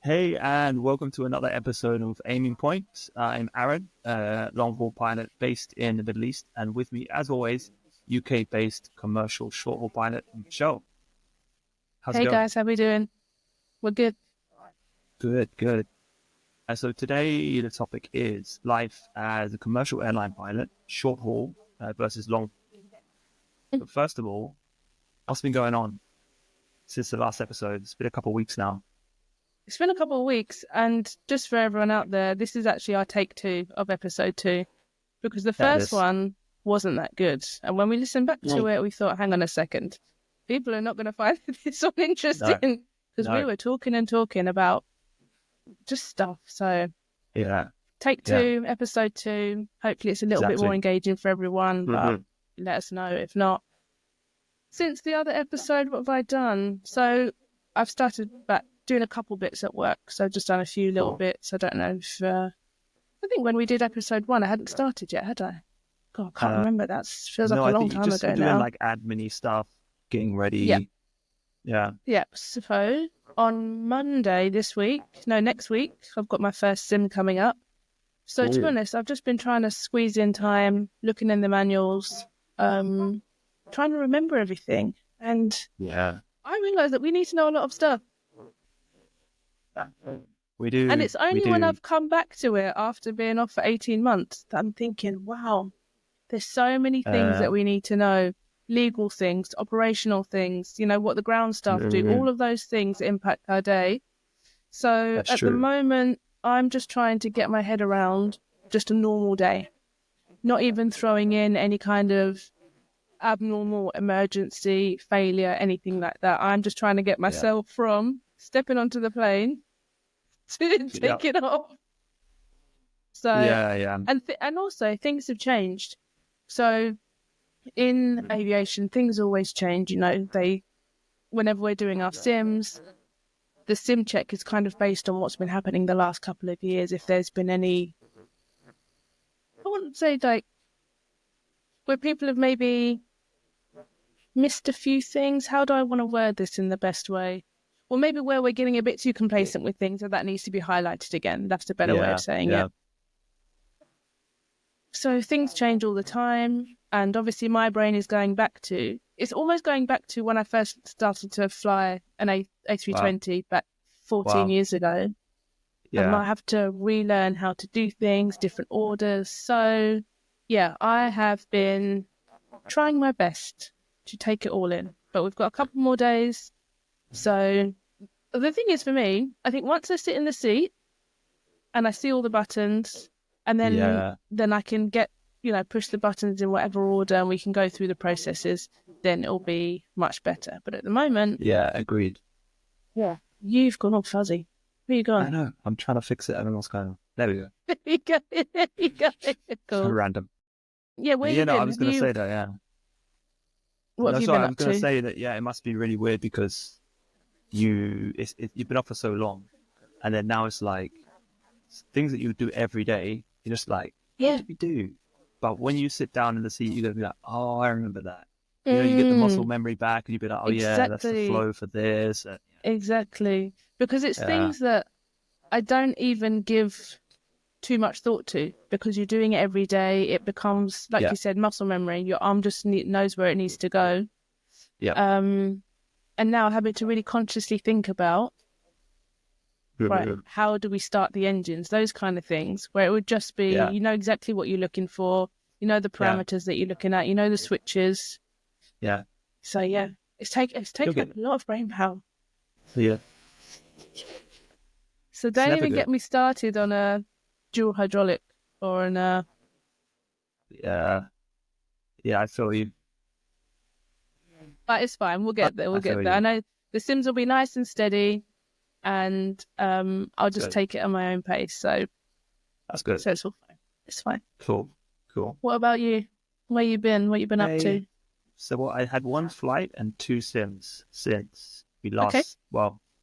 Hey, and welcome to another episode of Aiming Point. I'm Aaron, long-haul pilot based in the Middle East, and with me, as always, UK-based commercial short-haul pilot, Michelle. How's it Hey going? guys, how we doing? We're good. Good, good. So today the topic is life as a commercial airline pilot, short-haul versus long. But first of all, what's been going on since the last episode? It's been a couple of weeks now. It's been a couple of weeks, and just for everyone out there, this is actually our take 2 of episode 2 because the Yeah, first this. one wasn't that good. And when we listened back to No, it, we thought, hang on a second, people are not going to find this one no, interesting because we no. were talking and talking about just stuff. So, Yeah, take yeah, 2, episode 2. Hopefully, it's a little bit more exactly. engaging for everyone, but Hmm. let us know if not. Since the other episode, what have I done? So I've started back doing a couple bits at work. So I've just done a few little Cool. bits. I don't know if I think when we did episode 1, I hadn't started yet, had I? God, I can't remember. That feels like No, a I long think you're time just ago doing now. like admin-y stuff, getting Yep, ready. Yeah. yep. So on Monday this week, no, next week, I've got my first sim coming up. So to be Cool. honest, I've just been trying to squeeze in time, looking in the manuals, trying to remember everything. And Yeah. I realised that we need to know a lot of stuff. We And do. it's We only when do. I've come back to it after being off for 18 months that I'm thinking, wow, there's so many things Uh, that we need to know. Legal things, operational things, what the ground staff do, all mm, of those things impact our day. So that's at the true. moment, I'm just trying to get my head around just a normal day, not even throwing in any kind of abnormal emergency, failure, anything like that. I'm just trying to get Yeah. myself from stepping onto the plane to Yeah. taking off. So, Yeah. Yeah. and also things have changed. So in aviation, things always change. Whenever we're doing our sims, the sim check is kind of based on what's been happening the last couple of years. If there's been any, I wouldn't say like where people have maybe missed a few things. How do I want to word this in the best way? Well, maybe where we're getting a bit too complacent with things, and that needs to be highlighted again. That's a better way of Yeah. saying Yeah. it. So things change all the time. And obviously my brain is it's almost going back to when I first started to fly an Wow. A320 back 14 Wow. years ago. I Yeah. might have to relearn how to do things, different orders. So yeah, I have been trying my best to take it all in. But we've got a couple more days. So the thing is for me, I think once I sit in the seat and I see all the buttons, and Yeah. then I can push the buttons in whatever order, and we can go through the processes. Then it'll be much better. But at the moment, Yeah. Agreed. yeah, you've gone all fuzzy. Where you I gone? know. I'm trying to fix it. I don't know what's going on. There we go. There you go. There you go. So Cool. random. Yeah, where Yeah. you No, I been? was gonna say that. Yeah. What No, have you sorry. been I was up gonna to? say that. Yeah. It must be really weird because you've been off for so long, and then now it's like things that you do every day. You're just like, what Yeah. did we do? But when you sit down in the seat, you're gonna be like, oh, I remember that. You get the muscle Mm, memory back, and you'd be like, oh yeah, that's the exactly. flow for this. And, Exactly. Because it's yeah, things that I don't even give too much thought to because you're doing it every day. It becomes, like yeah, you said, muscle memory. Your arm just knows where it needs to go. yeah, Um, and now having to really consciously think about, right, how do we start the engines? Those kind of things where it would just be, yeah, you know exactly what you're looking for. You know the yeah, parameters that you're looking at. You know the switches. yeah. So yeah, it's You'll taken get up it. a lot of brain power. Yeah, So it's don't never even good. get me started on a dual hydraulic or an Yeah, yeah. I feel you. but it's fine. We'll get there. I We'll feel get there. I you. know the sims will be nice and steady, and I'll That's just good. take it at my own pace. So That's good. it's all fine. It's fine. Cool. Cool. What about you? Where you been? What you been up Hey. to? So what? I had one flight and two sims since Okay.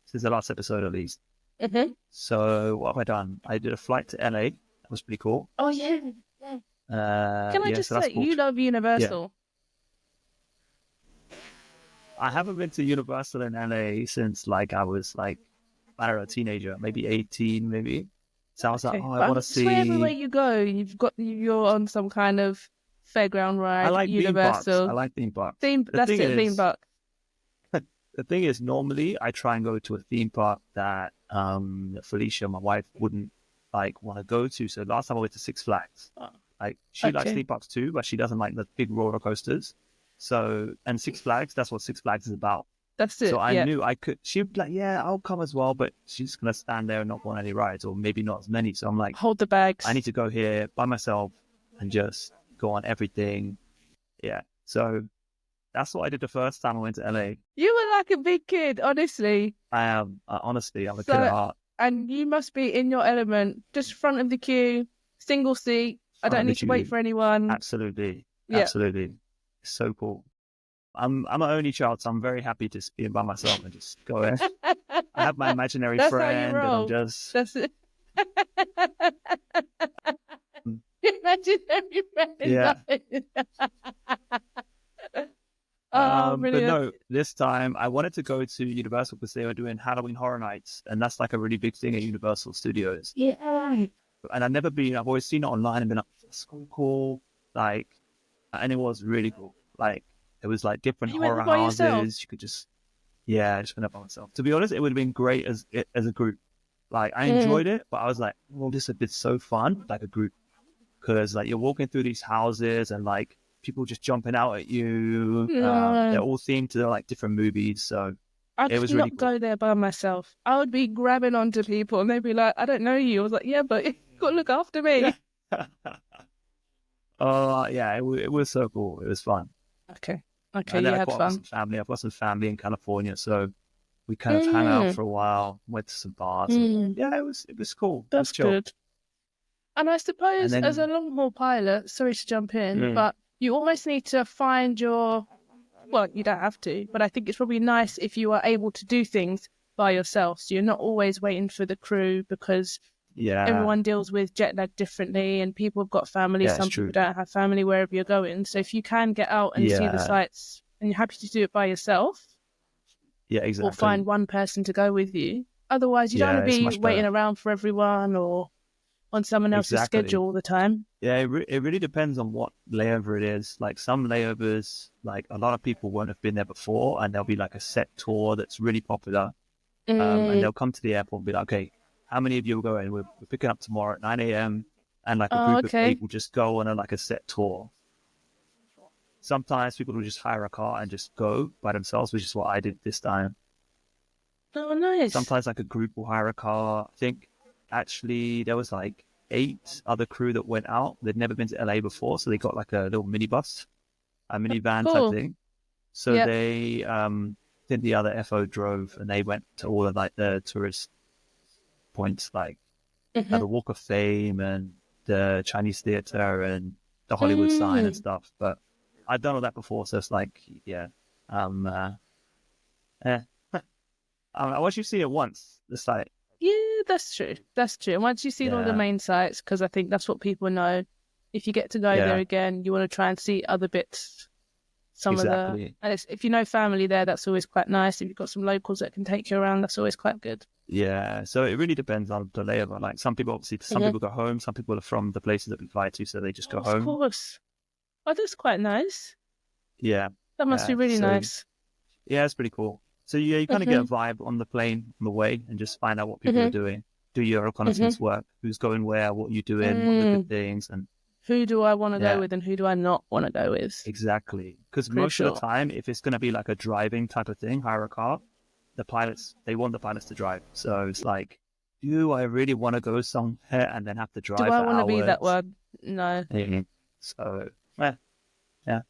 since the last episode at least. Mm-hmm. So what have I done? I did a flight to LA. That was pretty cool. Oh yeah. Yeah. Can I Yeah, just so that's say cool. you love Yeah. Universal? I haven't been to Universal in LA since like I was like I don't know, teenager, maybe 18, maybe. So I was like, Okay, oh, I but want to I swear everywhere see. you go, you're on some kind of fairground I ride, like theme parks. I Universal like theme parks. theme. The That's thing it, theme is, park. the thing is, normally I try and go to a theme park that Felicia, my wife, wouldn't like want to go to. So last time I went to Six Flags. Oh, Like she likes okay, theme parks too, but she doesn't like the big roller coasters. So and Six Flags, that's what Six Flags is about. that's So it. I Yeah, knew I could. She'd be like, "Yeah, I'll come as well," but she's gonna stand there and not go on any rides, or maybe not as many. So I'm like, hold the I need bags. to go here by myself and just go on everything. Yeah. So that's what I did the first time I went to LA. You were like a big kid, honestly. I am honestly, I'm a kid at So, heart. and you must be in your element, just front of the queue, single seat. I don't Front of the need to wait queue. for anyone. Absolutely, Yeah. absolutely. So cool. I'm an only child, so I'm very happy to be by myself and just go in. I have my imaginary That's how you friend, and I'm roll. just That's it. mm, Imagine every friend. yeah. Oh, But brilliant. no, this time I wanted to go to Universal because they were doing Halloween Horror Nights, and that's like a really big thing at Universal Studios. Yeah. And I've never been. I've always seen it online and been like, "That's so cool!" Like, and it was really cool. Like, it was like different You went horror there by yourself. houses. You could just, yeah, I just went up by myself. To be honest, it would have been great as a group. Like, I Mm. enjoyed it, but I was like, well, this would be so fun, like a group, because like you're walking through these houses and like people just jumping out at you. They're No, all themed to like different movies, so I it could was really not cool. go there by myself. I would be grabbing onto people and they'd be like, I don't know you. I was like, yeah, but you got to look after Yeah. me. Yeah, it was so cool. It was fun. Okay. Okay, And then you I had caught up with fun. some family. I've got some family in California, so we kind of hung out Mm, for a while, went to some bars, and mm, yeah, it was cool. It was that's chill. good. And I And suppose as a then long haul pilot, sorry to jump in, mm, but you almost need to find your, well, you don't have to, but I think it's probably nice if you are able to do things by yourself. So you're not always waiting for the crew because yeah, everyone deals with jet lag differently and people have got family. yeah, it's Some people true. don't have family wherever you're going. So if you can get out and see the Yeah, sights and you're happy to do it by yourself yeah, or exactly. find one person to go with you, otherwise you don't want Yeah, to it's be much waiting better. around for everyone or on someone else's Exactly. schedule all the time. Yeah, it really depends on what layover it is. Like some layovers, like a lot of people won't have been there before, and there'll be like a set tour that's really popular. And Mm. they'll come to the airport and be like, okay, how many of you will go in? We're picking up tomorrow at 9 a.m. And like a Oh, group of okay. eight will just go on like a set tour. Sometimes people will just hire a car and just go by themselves, which is what I did this time. Oh, nice. Sometimes like a group will hire a car. I think actually there was like 8 other crew that went out. They'd never been to LA before, so they got like a little minibus, a minivan type Cool. thing. So Yep. they think the other FO drove and they went to all of like the tourist points like Mm-hmm. the Walk of Fame and the Chinese Theater and the Hollywood sign and Mm. stuff. But I've done all that before, so it's like, yeah, um, uh, eh. Once you see it once, it's like, Yeah, that's true. That's true. And once you've seen all the yeah, main sites, because I think that's what people know, if you get to go there yeah, again, you want to try and see other bits. Some of the, exactly. and if you know family there, that's always quite nice. If you've got some locals that can take you around, that's always quite good. Yeah, so it really depends on the layover. Like some people, obviously, some Mm-hmm. people go home, some people are from the places that we fly to, so they just go Of home. course. Oh, that's quite nice. Yeah, That must be yeah. really So nice. yeah, it's pretty cool. So yeah, you kind of get a Mm-hmm. vibe on the plane on the way and just find out what people are Mm-hmm. doing. Do your Mm-hmm. reconnaissance work, who's going where, what you doing, what are the good Mm. things, and Who do I want to go yeah, with and who do I not want to go with? exactly. Because most of the Crucial. time, if it's going to be like a driving type of thing, hire a car, they want the pilots to drive. So it's like, do I really want to go somewhere and then have to Do drive I for want to be that hours? one? No. Mhm. So, yeah.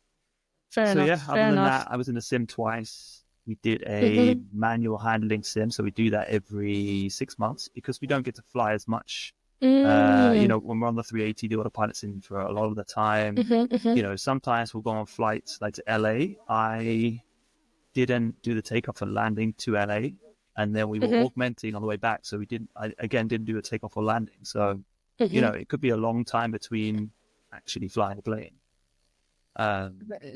Fair So enough. yeah, other Fair than enough. that, I was in the sim twice. We did a Mm-hmm. manual handling sim, so we do that every 6 months because we don't get to fly as much. Mm. When we're on the 380, the autopilot's in for a lot of the time. Mm-hmm. Mm-hmm. Sometimes we'll go on flights like to LA. I didn't do the takeoff and landing to LA, and then we were Mm-hmm. augmenting on the way back, so I again didn't do a takeoff or landing. So Mm-hmm. it could be a long time between actually flying the plane.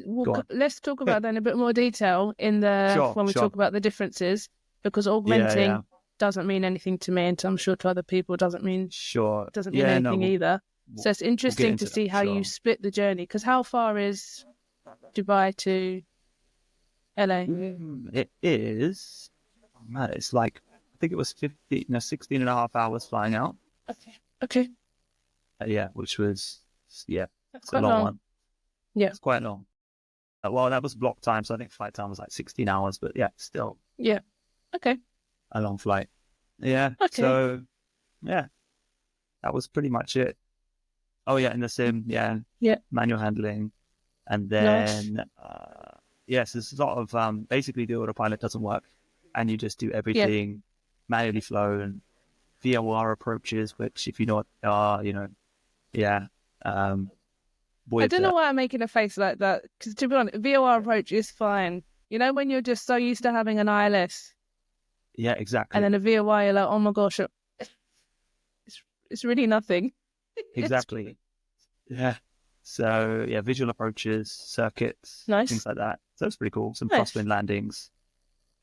Well, Go on. let's talk about that in a bit more detail in the Sure, when we sure. talk about the differences because Yeah, yeah. augmenting doesn't mean anything to me, and I'm sure to other people doesn't mean Sure. anything either. We'll So it's we'll get interesting to into that see for how you sure. split the journey. Because how far is Dubai to LA? It is, man, it's like, I think it was 16 and a half hours flying out. Okay. Okay. Yeah, which was, yeah, That's it's a quite long long. one. Yeah. It's quite long. Well, that was block time, so I think flight time was like 16 hours, but yeah, still Yeah. Okay. a long flight. Yeah, Okay. so yeah, that was pretty much it. Oh yeah, in the sim, yeah, Yeah. manual handling, and Nice. then yes, there's a lot of basically the autopilot doesn't work, and you just do Yeah. everything manually flown, VOR approaches, which if you know what they are, yeah, um, I with don't know why I'm making a face like that. Because to be honest, VOR approach is fine. You know, when you're just so used to having an ILS yeah, and exactly, then a VOR, you're like, oh my gosh, it's really nothing. It's exactly, yeah. So yeah, visual approaches, circuits, nice. things like that. So it's pretty cool. Some Nice. crosswind landings.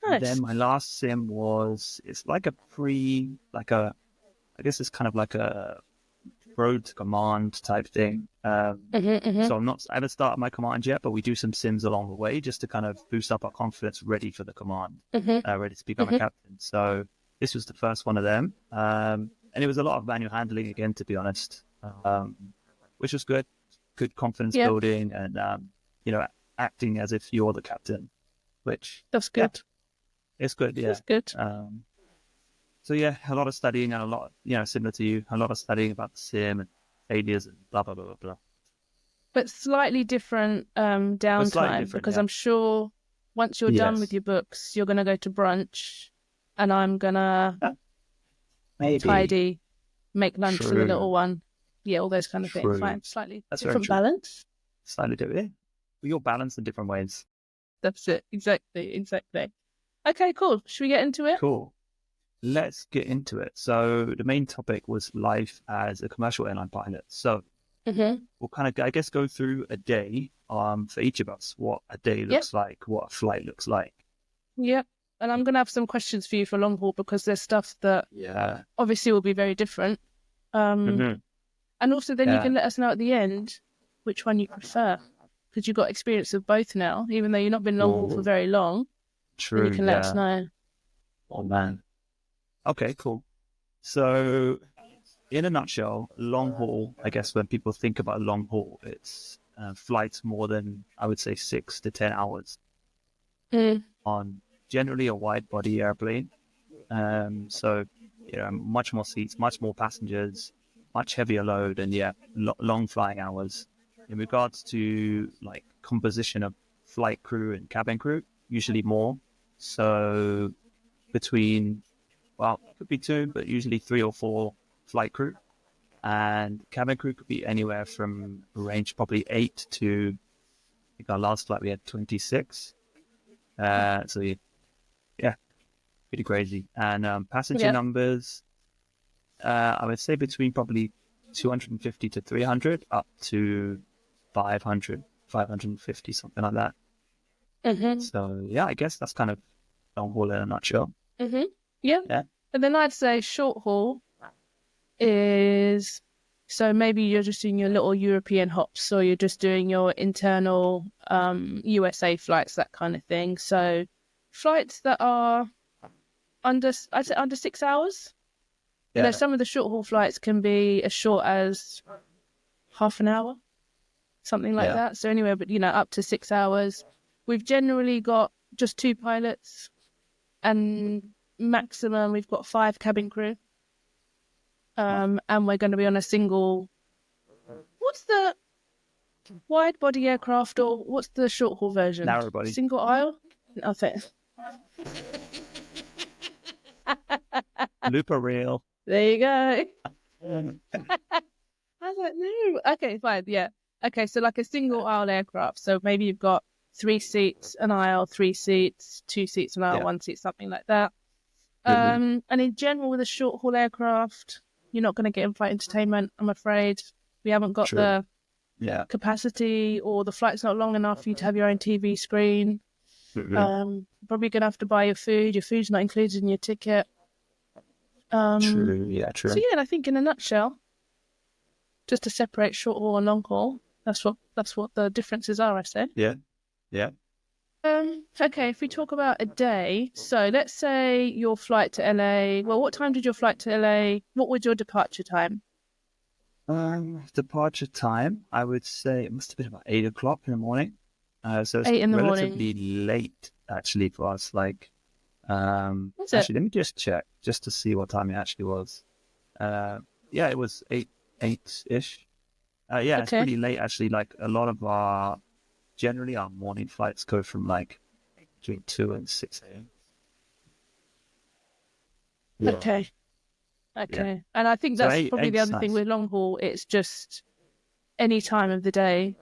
And then Nice. my last sim was, it's like I guess it's kind of like a road to command type thing. Mm-hmm. So I haven't started my command yet, but we do some sims along the way just to kind of boost up our confidence, ready for the command, Mm-hmm. ready to become a Mm-hmm. captain. So this was the first one of them. And it was a lot of manual handling again, to be honest, which was good. Good confidence Yeah, building and, acting as if you're the captain, which, that's yeah, good. it's good. Yeah. That's good. Um, so yeah, a lot of studying and a lot, similar to you, a lot of studying about the sim and failures and blah, blah, blah, blah, blah. But slightly different But slightly downtime different. because Yeah. I'm sure once you're done with Yes. your books, you're gonna go to brunch, and I'm gonna Maybe. tidy, make lunch for the little True. one. Yeah, all those kind of things. True. Fine, slightly That's very different true. balance. Slightly different. Yeah. You're balanced in different ways. That's it. Exactly. Exactly. Okay, cool. Should we get into it? Cool. Let's get into it. So the main topic was life as a commercial airline pilot. So Mm-hmm. we'll kind of, I guess, go through a day for each of us, what a day Yep. looks like, what a flight looks like. Yep. And I'm gonna have some questions for you for long haul because there's stuff that Yeah. obviously will be very different. Hmm. And also then you Yeah. can let us know at the end which one you prefer because you've got experience of both now, even though you've not been long haul for Ooh, very long. Then you true. can let us Yeah. know. Oh man. Okay, cool. So in a nutshell, long haul, I guess when people think about long haul, it's flights more than, I would say, 6 to 10 hours Mm. on generally a wide body airplane. So, much more seats, much more passengers, much heavier load, and yeah, long flying hours. In regards to like composition of flight crew and cabin crew, usually more. So between, well, it could be two, but usually three or four flight crew. And cabin crew could be anywhere from range probably 8 to, I think our last flight we had 26. So yeah, pretty crazy. And passenger Yeah. numbers, I would say between probably 250 to 300 up to 500, 550, something like that. Mm-hmm. So yeah, I guess that's kind of long haul in a nutshell. Mm-hmm. Yeah. Yeah. And then I'd say short haul is so maybe you're just doing your little European hops or you're just doing your internal USA flights, that kind of thing. So flights that are I'd say under 6 hours. You know, Yeah. some of the short haul flights can be as short as half an hour, something like Yeah. that. So anywhere, but up to 6 hours. We've generally got just two pilots, and maximum we've got five cabin crew. And we're going to be on a single. What's the wide body aircraft, or what's the short haul version? Narrow body. Single aisle. I think. Looper reel. There you go. I was like, no. Okay, fine. Yeah. Okay, so like a single aisle aircraft. So maybe you've got 3 seats, an aisle, 3 seats, 2 seats, an aisle, Yeah. 1 seat, something like that. Mhm. And in general, with a short haul aircraft, you're not going to get in-flight entertainment, I'm afraid. We haven't got True. the Yeah. capacity, or the flight's not long enough for you to have your own TV screen. Mhm. Probably going to have to buy your food. Your food's not included in your ticket. True. Yeah, So true. yeah, I think in a nutshell, just to separate short haul and long haul, that's what the differences are, I said. Yeah. Yeah. Okay, if we talk about a day, so let's say your flight to LA. Well, what time did your flight to LA? What was your departure time? Departure time, I would say it must have been about 8 o'clock in the morning. So it's 8 in the morning. relatively late actually for us. Like, Was it? actually, let me just check just to see what time it actually was. Yeah, it was eight-ish. Yeah, it's Okay. pretty late actually. Like a lot of generally our morning flights go from like between 2 and 6 a.m. Yeah. Okay. Yeah. Okay. And I think So that's eight, probably the eight's other thing nice. with long haul. It's just any time of the day,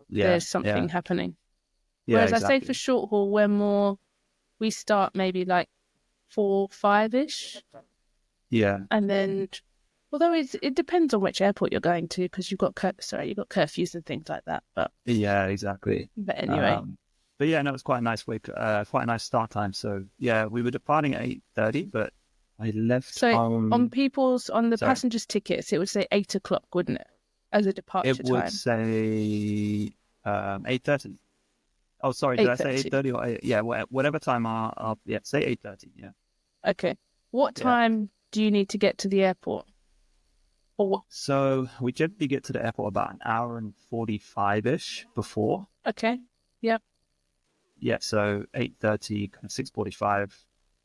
Yeah, there's something yeah, happening. yeah, Whereas I say for exactly. short haul, we start maybe like 4, 5 ish, Yeah, and then although it depends on which airport you're going to because you've got curfews and things like that. yeah, exactly. But anyway, Um, but yeah, no, it's quite a nice quite a nice start time. So yeah, we were departing at 8:30, but I left so home. on the Sorry, passengers' tickets, it would say 8 o'clock, wouldn't it, as a it departure would time? say 8:30. Oh, sorry, did I say 8:30. 8:30 or 8? Yeah, whatever time yeah, say 8:30. Yeah, Okay. What yeah. time do you need to get to the airport? Or what? So we generally get to the airport about an hour and 45-ish before. Okay. Yep. Yeah, so 8:30, kind of 6:45.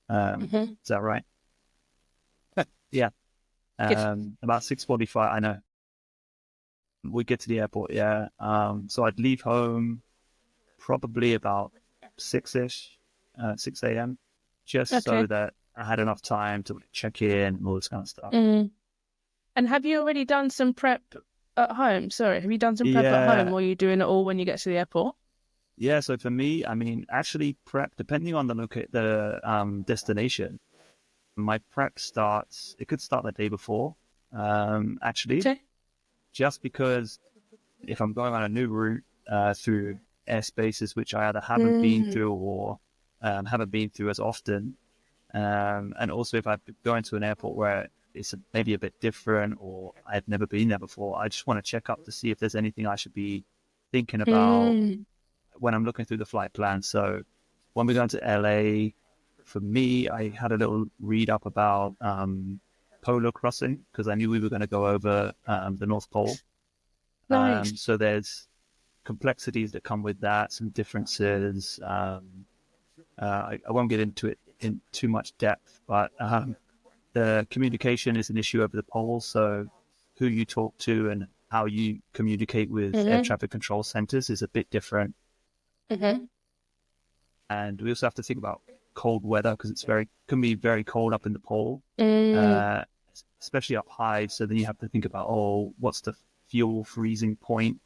Mm-hmm. Is that right? Yeah. Good. About 6:45. I know. We get to the airport. Yeah. So I'd leave home probably about 6-ish, 6 a.m., just so Okay. that I had enough time to check in and all this kind of stuff. Mm. And have you already done some prep at home? Sorry, have you done some prep at home, Yeah. or are you doing it all when you get to the airport? Yeah. So for me, I mean, actually prep, depending on the destination, my prep starts, it could start the day before, actually, Okay. just because if I'm going on a new route through airspaces which I either haven't been Mm. through or haven't been through as often, and also if I'm going to an airport where it's maybe a bit different or I've never been there before, I just want to check up to see if there's anything I should be thinking about Mm. when I'm looking through the flight plan. So when we're going to LA, for me, I had a little read up about polar crossing because I knew we were going to go over the North Pole. Nice. So there's complexities that come with that, some differences. I won't get into it in too much depth, but the communication is an issue over the pole. So who you talk to and how you communicate with air Mm-hmm. traffic control centers is a bit different. Mm-hmm. And we also have to think about cold weather because can be very cold up in the pole, Mm. uh, especially up high. So then you have to think about, oh, what's the fuel freezing point?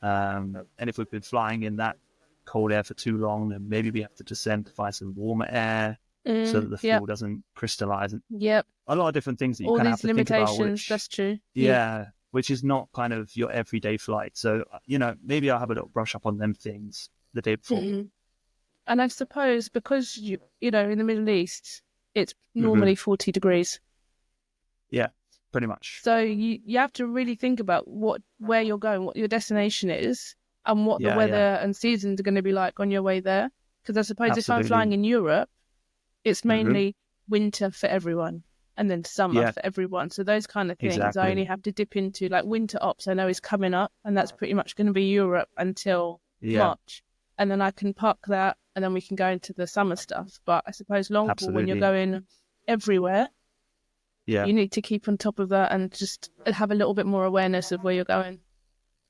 And if we've been flying in that cold air for too long, then maybe we have to descend to find some warmer air so that Mm. the Yep. fuel doesn't crystallize. Yep. A lot of different things that you All kind of have these to think about, limitations. That's true. Yeah. which is not kind of your everyday flight. So, maybe I'll have a little brush up on them things the day before. Mhm. And I suppose because in the Middle East, it's Hmm. normally 40 degrees. Yeah, pretty much. So you have to really think about where you're going, what your destination is, and what the Yeah, yeah, weather and seasons are going to be like on your way there. Because I suppose if I'm flying absolutely. in Europe, it's Hmm. mainly winter for everyone and then summer Yeah, for everyone. So those kind of things I only exactly. have to dip into, like winter ops I know is coming up, and that's pretty much going to be Europe until Yeah, March. And then I can park that and then we can go into the summer stuff. But I suppose long haul, when you're absolutely. going everywhere, Yeah, you need to keep on top of that and just have a little bit more awareness of where you're going.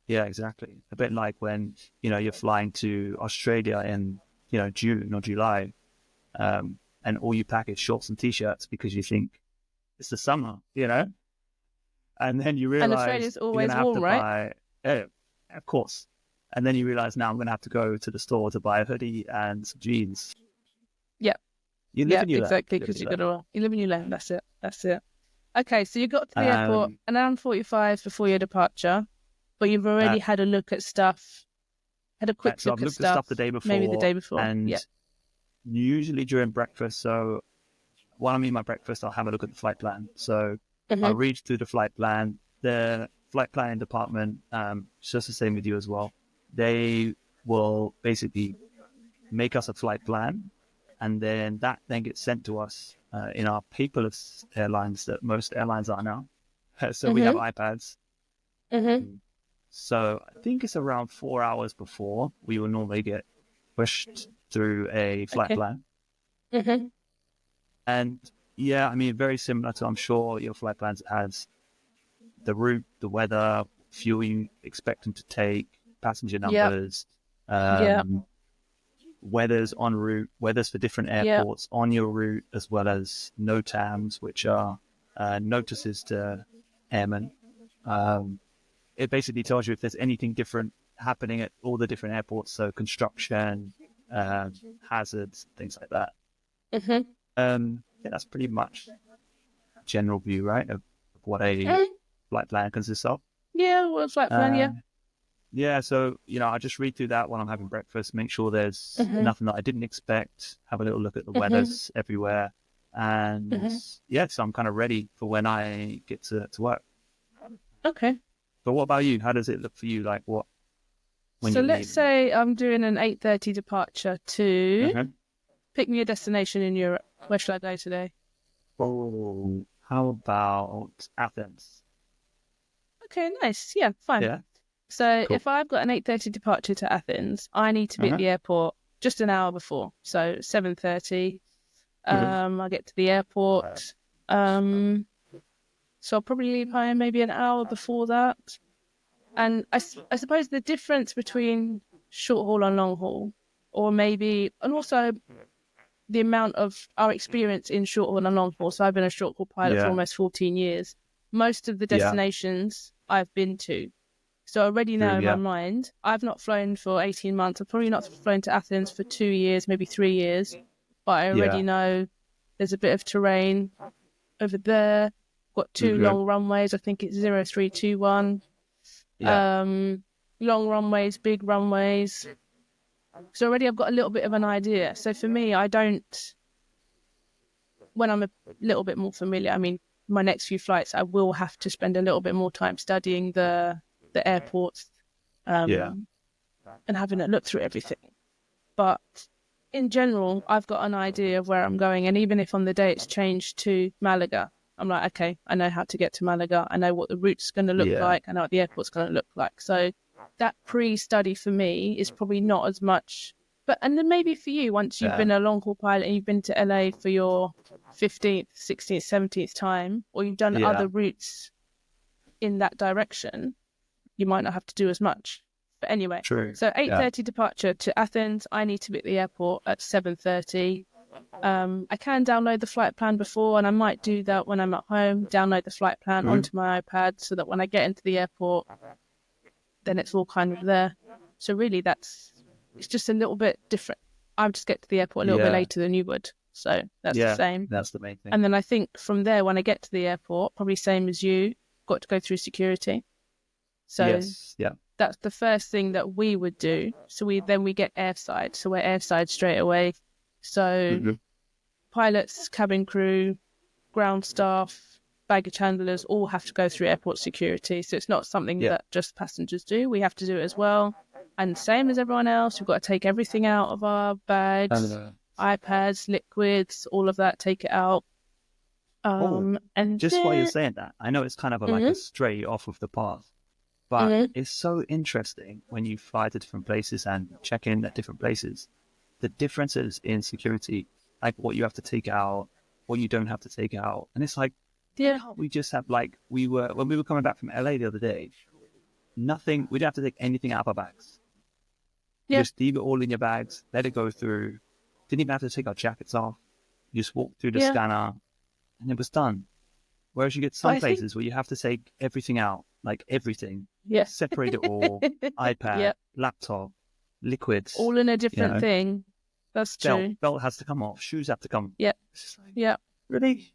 yeah, exactly. A bit like when, you're flying to Australia in, June or July, and all you pack is shorts and t-shirts because you think it's the summer, and then you And realize Australia's you're going to always have to warm, right? buy, of course. And then you realize now I'm going to have to go to the store to buy a hoodie and some jeans. Yeah, You live yeah, and you learn. exactly. You live and Because you you live and you learn. That's it. That's it. Okay, so you got to the airport learn. an hour and 45 before your departure, but you've Uh, already had a look at stuff, had a quick so look I've at looked at stuff, stuff the day maybe the before day before. and Yeah. usually during breakfast. So while I'm eating my breakfast, I'll have a look at the flight plan. So I'll Mhm. read through the flight plan. The flight planning department, it's just the same with you as well. They will basically make us a flight plan, and then that then gets sent to us in our paperless airlines that most airlines are now. So we have Mhm. iPads. Mhm. So I think it's around 4 hours before we will normally get pushed through a flight Okay. plan. Mhm. And yeah, I mean, very similar to, I'm sure your flight plans has the route, the weather, fuel you expect them to take, passenger Yep. numbers, Yep. um, weathers en route, weathers for different Yep. airports on your route, as well as NOTAMs, which are notices to airmen. Um, it basically tells you if there's anything different happening at all the different airports, so construction, hazards, things like that. Mhm. Yeah, that's pretty much general view, right, of what a Mm. flight plan consists of. Yeah. Well, flight plan. Uh, Yeah. yeah, so I just read through that while I'm having breakfast, make sure there's Mhm. nothing that I didn't expect, have a little look at the Mhm. weathers everywhere, and Mhm. yeah, so I'm kind of ready for when I get to work. Okay. But what about you? How does it look for you? Like what when So you're let's leaving? say I'm doing an 8:30 departure to Uh-huh. pick me a destination in Europe. Where should I go today? Oh, how about Athens? Okay, nice. Yeah, fine. Yeah, So cool. if I've got an 8:30 departure to Athens, I need to be at Uh-huh. the airport just an hour before. So 7:30. Mhm. I'll get to the airport. Um, so I'll probably leave home maybe an hour before that. And I suppose the difference between short haul and long haul, or maybe, and also the amount of our experience in short haul and long haul. So I've been a short haul pilot for Yeah, almost 14 years. Most of the yeah, destinations I've been to. So I already true. know in my Yeah, mind, I've not flown for 18 months. I've probably not flown to Athens for 2 years, maybe 3 years. But I already yeah. know there's a bit of terrain over there. Got two Mhm. long runways. I think it's 0321. Yeah, Um, long runways, big runways. So already I've got a little bit of an idea. So for me, I don't, when I'm a little bit more familiar, I mean, my next few flights, I will have to spend a little bit more time studying the airports, yeah, um, and having a look through everything. But in general, I've got an idea of where I'm going. And even if on the day it's changed to Malaga, I'm like, okay, I know how to get to Malaga. I know what the route's going to look yeah, like. I know what the airport's going to look like. So that pre-study for me is probably not as much. But and then maybe for you, once you've yeah. been a long haul pilot and you've been to LA for your 15th, 16th, 17th time, or you've done Yeah, other routes in that direction, you might not have to do as much. But anyway, true. so Yeah, 8:30 departure to Athens. I need to be at the airport at 7:30. I can download the flight plan before, and I might do that when I'm at home. Download the flight plan mhm. onto my iPad so that when I get into the airport, then it's all kind of there. So really, it's just a little bit different. I just get to the airport a little bit Yeah, later than you would, so that's the yeah. same. That's the main thing. And then I think from there, when I get to the airport, probably same as you, got to go through security. So Yes, yeah. that's the first thing that we would do. So we get airside. So we're airside straight away. So Mhm. pilots, cabin crew, ground staff, baggage handlers all have to go through airport security. So it's not something Yeah, that just passengers do. We have to do it as well. And same as everyone else, we've got to take everything out of our and bags, iPads, liquids, all of that, take it out. oh, And just while you're then, saying that, I know it's kind of like a mm-hmm, stray off of the path, but mm-hmm, it's so interesting when you fly to different places and check in at different places. The differences in security, like what you have to take out, what you don't have to take out, and it's like, why yeah, can't we just have like we were when we were coming back from LA the other day? Nothing. We didn't have to take anything out of our bags. You yeah. just leave it all in your bags, let it go through. Didn't even have to take our jackets off. You just walk through the Yeah, scanner, and it was done. Whereas you get but some I think places where you have to take everything out, like everything, yeah, separate it all, iPad, yeah, laptop, liquids, all in a different thing. That's belt. true. Belt has to come off, shoes have to come. Yeah, It's just like, yeah, really?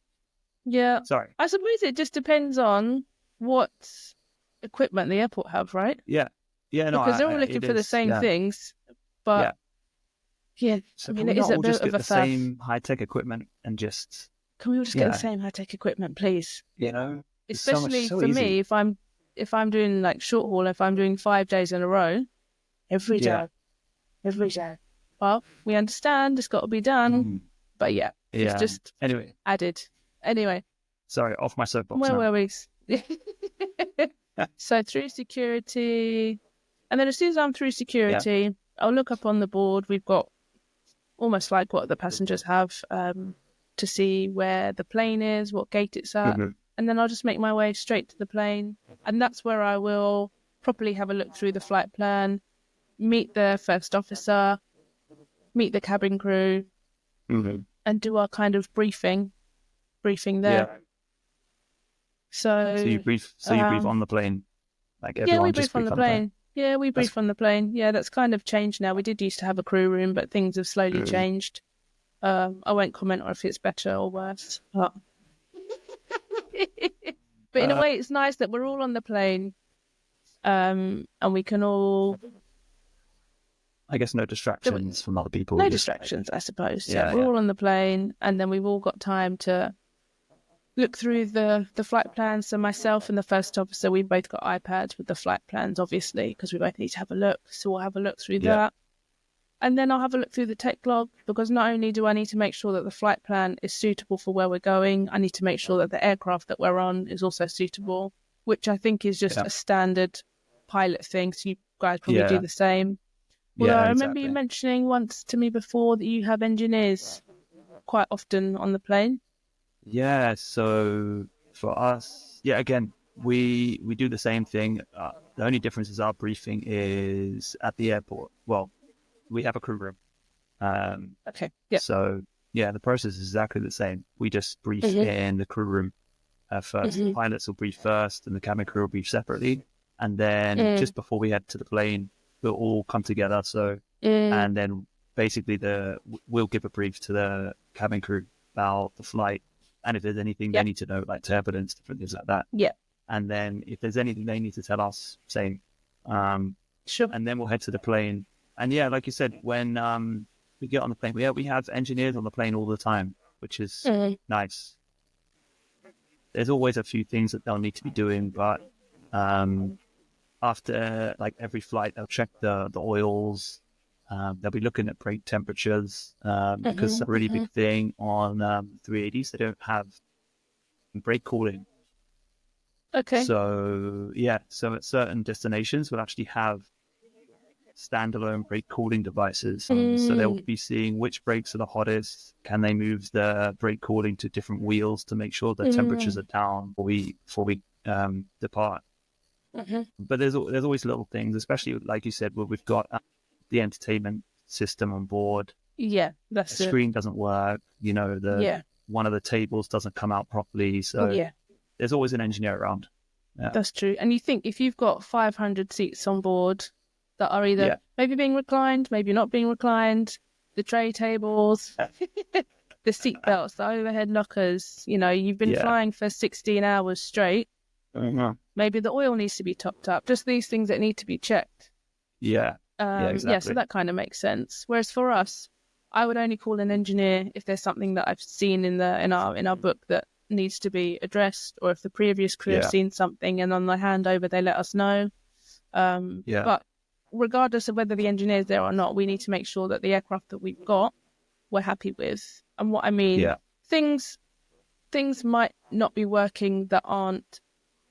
yeah. Sorry. I suppose it just depends on what equipment the airport have, right? Yeah. Yeah, no, Because they're all looking it for the is. same Yeah. things, but Yeah. yeah, I So can mean, we it is not a all bit just of get a the faff. same high tech equipment and just Can we all just get the Yeah. same high-tech equipment, please? It's Especially so for easy. me, if I'm doing like short haul, if I'm doing 5 days in a row, every Yeah. day, every day. Well, we understand it's got to be done, Mhm. but yeah, it's Yeah. just Anyway, added. Anyway, sorry, off my soapbox where now. were we? So through security, and then as soon as I'm through Yeah. security, I'll look up on the board. We've got almost like what the passengers have to see where the plane is, what gate it's at, Mhm. and then I'll just make my way straight to the plane. And that's where I will properly have a look through the flight plan, meet the first officer, meet the cabin crew, Mhm. and do our kind of briefing there. Yeah. So you So, brief. So you brief um, on the plane. Like yeah, we everyone just brief on brief the on the plane. plane. Yeah, we That's brief on the plane. Yeah, that's kind of changed now. We did used to have a crew room, but things have slowly mm. changed. I won't comment on if it's better or worse. But, but in a uh, way, it's nice that we're all on the plane, and we can all I guess no there were distractions from other people. no Just like, distractions, I suppose. Yeah, yeah, we're yeah, all on the plane, and then we've all got time to look through the flight plans. So myself and the first officer, we've both got iPads with the flight plans, obviously, because we both need to have a look. So we'll have a look through yeah, that. And then I'll have a look through the tech log, because not only do I need to make sure that the flight plan is suitable for where we're going, I need to make sure that the aircraft that we're on is also suitable, which I think is just yeah, a standard pilot thing. So you guys probably do yeah, the same. Although yeah. I remember you Exactly. mentioning once to me before that you have engineers quite often on the plane. Yeah. So for us, yeah, again, we do the same thing. The only difference is our briefing is at the airport. Well, we have a crew room. Um, Okay. Yep. so yeah, the process is exactly the same. We just brief Mhm. in the crew room first. The Mhm. pilots will brief first, and the cabin crew will brief separately. And then Mm. just before we head to the plane, we'll all come together. So, Mm. and then basically we'll give a brief to the cabin crew about the flight, and if there's anything they Yep. need to know, like turbulence, different things like that. Yep. And then if there's anything they need to tell us, same. Um, Sure. and then we'll head to the plane. And yeah, like you said, when we get on the plane, we have engineers on the plane all the time, which is Mm. nice. There's always a few things that they'll need to be doing, but after like every flight, they'll check the oils. They'll be looking at brake temperatures because Mhm. a really Mhm. big thing on 380s, they don't have brake cooling. Okay. So yeah, so at certain destinations, we'll actually have standalone brake cooling devices. So they'll Mm. be seeing which brakes are the hottest. Can they move the brake cooling to different wheels to make sure the temperatures Mm. are down before we depart? Mhm. But there's always little things, especially like you said, where we've got the entertainment system on board. Yeah, A that's it. screen doesn't work. The Yeah. one of the tables doesn't come out properly. So Yeah, there's always an engineer around. Yeah, that's true. And you think if you've got 500 seats on board that are either yeah, maybe being reclined, maybe not being reclined, the tray tables, the seat belts, the overhead lockers, you've been yeah, flying for 16 hours straight. uh-huh. Maybe the oil needs to be topped up. Just these things that need to be checked. Yeah, yeah, Yeah, so exactly. that kind of makes sense. Whereas for us, I would only call an engineer if there's something that I've seen in our book that needs to be addressed, or if the previous crew have Yeah, seen something and on the handover they let us know. yeah, But regardless of whether the engineer's there or not, we need to make sure that the aircraft that we've got we're happy with. And what I mean, yeah, things things might not be working that aren't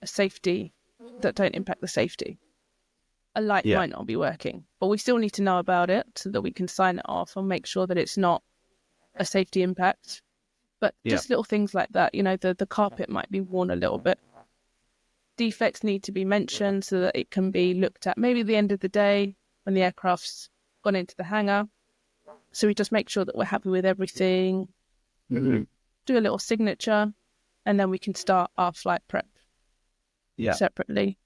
a safety that don't impact the safety. A light yeah, might not be working, but we still need to know about it so that we can sign it off and make sure that it's not a safety impact. But yeah, just little things like that, the carpet might be worn a little bit. Defects need to be mentioned so that it can be looked at maybe at the end of the day when the aircraft's gone into the hangar. So we just make sure that we're happy with everything, mhm, do a little signature, and then we can start our flight prep yeah, separately.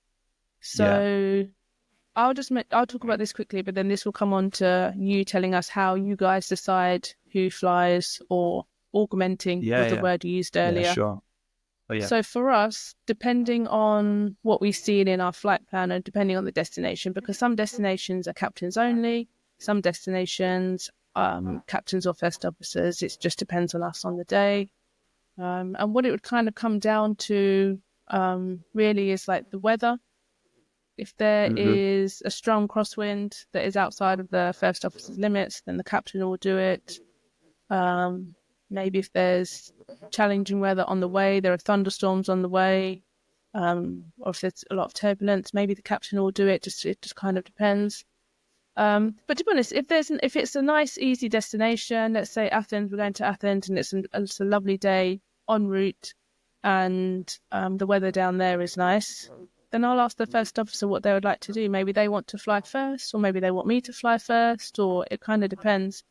yeah, So I'll talk about this quickly, but then this will come on to you telling us how you guys decide who flies, or augmenting yeah, with the yeah, word you used yeah, earlier. sure. Oh yeah, So for us, depending on what we see in our flight plan and depending on the destination, because some destinations are captains only, some destinations captains or first officers. It just depends on us on the day. And what it would kind of come down to really is like the weather. If there Mm-hmm. is a strong crosswind that is outside of the first officer's limits, then the captain will do it. Maybe if there's challenging weather on the way, there are thunderstorms on the way, or if there's a lot of turbulence, maybe the captain will do it. It just kind of depends. But to be honest, if it's a nice, easy destination, let's say Athens, we're going to Athens, and it's a lovely day en route, and the weather down there is nice, then I'll ask the first officer what they would like to do. Maybe they want to fly first, or maybe they want me to fly first, or it kind of depends.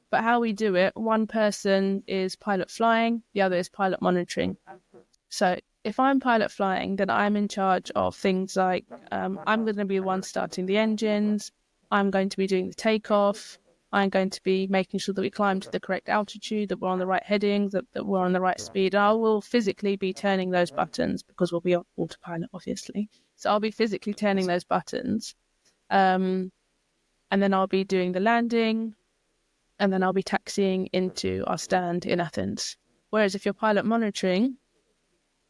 But how we do it, one person is pilot flying, the other is pilot monitoring. So if I'm pilot flying, then I'm in charge of things like I'm going to be the one starting the engines. I'm going to be doing the takeoff. I'm going to be making sure that we climb to the correct altitude, that we're on the right headings, that we're on the right speed. I will physically be turning those buttons because we'll be on autopilot, obviously. So I'll be physically turning those buttons. And then I'll be doing the landing, and then I'll be taxiing into our stand in Athens. Whereas if you're pilot monitoring,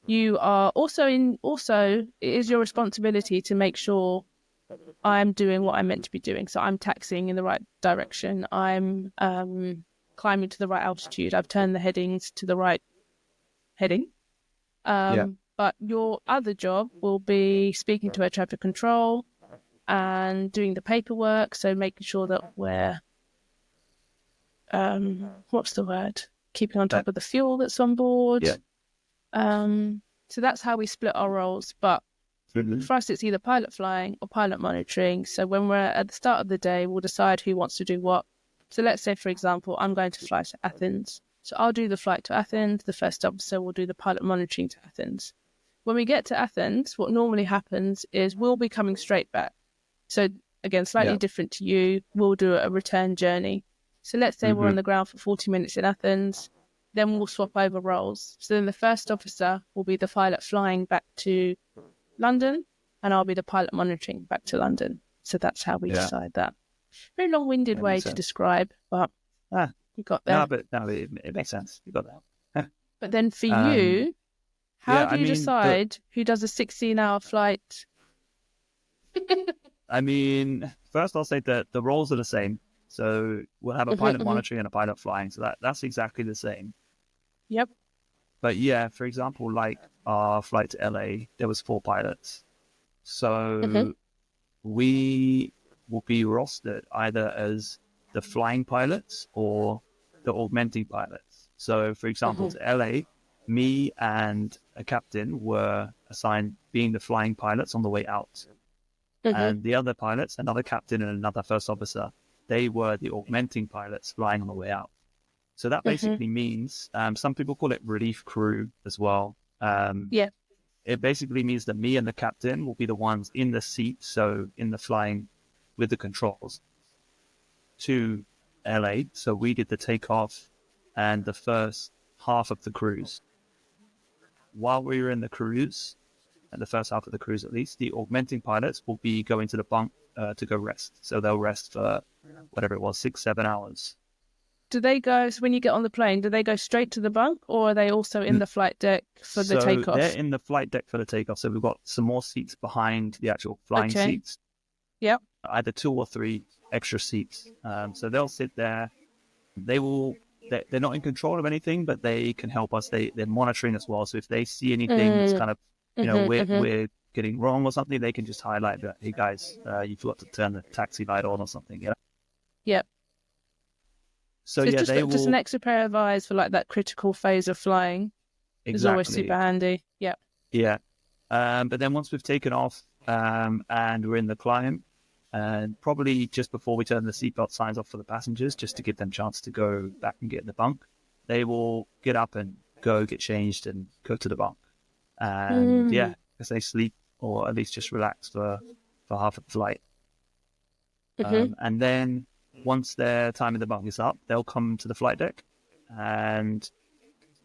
you are also it is your responsibility to make sure I'm doing what I'm meant to be doing. So I'm taxiing in the right direction. I'm climbing to the right altitude. I've turned the headings to the right heading. Yeah. But your other job will be speaking to air traffic control and doing the paperwork. So making sure that we're what's the word? Keeping on top of the fuel that's on board. Yeah. So that's how we split our roles. But for us, it's either pilot flying or pilot monitoring. So when we're at the start of the day, we'll decide who wants to do what. So let's say, for example, I'm going to fly to Athens. So I'll do the flight to Athens. The first officer will do the pilot monitoring to Athens. When we get to Athens, what normally happens is we'll be coming straight back. So again, slightly different to you, we'll do a return journey. So let's say we're on the ground for 40 minutes in Athens, then we'll swap over roles. So then the first officer will be the pilot flying back to London, and I'll be the pilot monitoring back to London. So that's how we decide that. Very long-winded way to describe, but you got there. No, it makes sense. You got that. But then for you, how do you decide who does a 16-hour flight? I mean, first I'll say that the roles are the same. So we'll have a pilot monitoring and a pilot flying. So that's exactly the same. Yep. But yeah, for example, like our flight to LA, there was 4 pilots. So we will be rostered either as the flying pilots or the augmenting pilots. So for example, to LA, me and a captain were assigned being the flying pilots on the way out. And the other pilots, another captain and another first officer, they were the augmenting pilots flying on the way out. So that basically means, some people call it relief crew as well. It basically means that me and the captain will be the ones in the seat, so in the flying with the controls to LA. So we did the takeoff and the first half of the cruise. While we were in the cruise, and the first half of the cruise at least, the augmenting pilots will be going to the bunk to go rest. So they'll rest for whatever it was, 6-7 hours. Do they go, so when you get on the plane, do they go straight to the bunk, or are they also in the flight deck for the takeoff? They're in the flight deck for the takeoff. So we've got some more seats behind the actual flying seats. Yep. Either 2 or 3 extra seats. So they'll sit there. They're not in control of anything, but they can help us. They're monitoring as well. So if they see anything that's kind of, we're getting wrong or something, they can just highlight that, hey guys, you forgot to turn the taxi light on or something. Yep. So it's yeah, just an extra pair of eyes for like that critical phase of flying. Exactly. Is always super handy. Yep. Yeah. But then once we've taken off and we're in the climb, and probably just before we turn the seatbelt signs off for the passengers, just to give them a chance to go back and get in the bunk, they will get up and go get changed and go to the bunk. And because they sleep or at least just relax for half of the flight. And then once their time in the bunk is up, they'll come to the flight deck and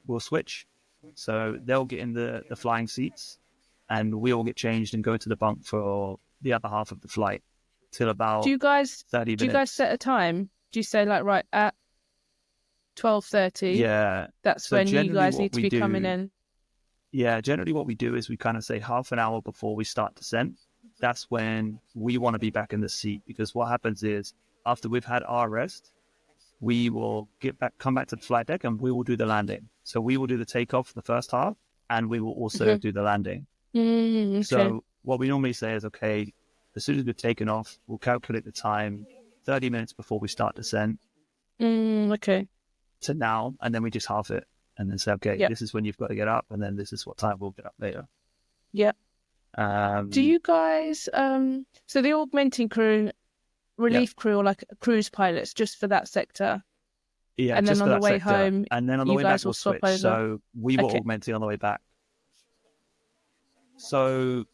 we'll switch. So they'll get in the flying seats and we all get changed and go to the bunk for the other half of the flight till about 30 minutes. Do you guys set a time? Do you say like, right, at 12:30. Yeah. That's So when you generally guys what need to we be coming do, in. generally what we do is we kind of say half an hour before we start descent. That's when we want to be back in the seat, because what happens is after we've had our rest, we will come back to the flight deck, and we will do the landing. So we will do the takeoff for the first half, and we will also do the landing. Okay. So what we normally say is, okay, as soon as we've taken off, we'll calculate the time 30 minutes before we start descent Okay. to now, and then we just half it and then say, okay, Yep. this is when you've got to get up, and then this is what time we'll get up later. Yep. Do Um, you guys so the augmenting crew, yeah, relief crew, or like cruise pilots just for that sector, yeah, and then just for on the that way sector. home And then on the you way back, guys we'll will swap switch. over? So we were Okay. augmenting on the way back. So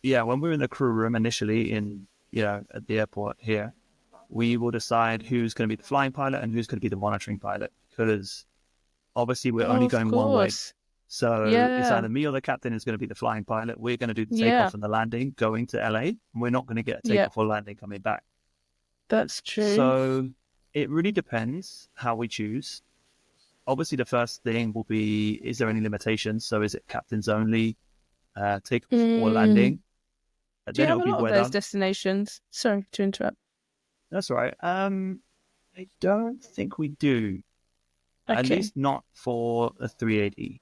yeah, when we're in the crew room initially at the airport here, we will decide who's going to be the flying pilot and who's going to be the monitoring pilot, because obviously we're Oh, only of going one way. course. So it's Yeah. either me or the captain is going to be the flying pilot. We're going to do the Yeah. takeoff and the landing going to LA, and we're not going to get a Yeah. takeoff or landing coming back. That's true. So it really depends how we choose. Obviously, the first thing will be, is there any limitations? So is it captains only, takeoff or Mm. landing? And Do you then have it'll a be lot of those weather. destinations? Sorry to interrupt. That's right. I don't think we do. At Okay. least not for a 380.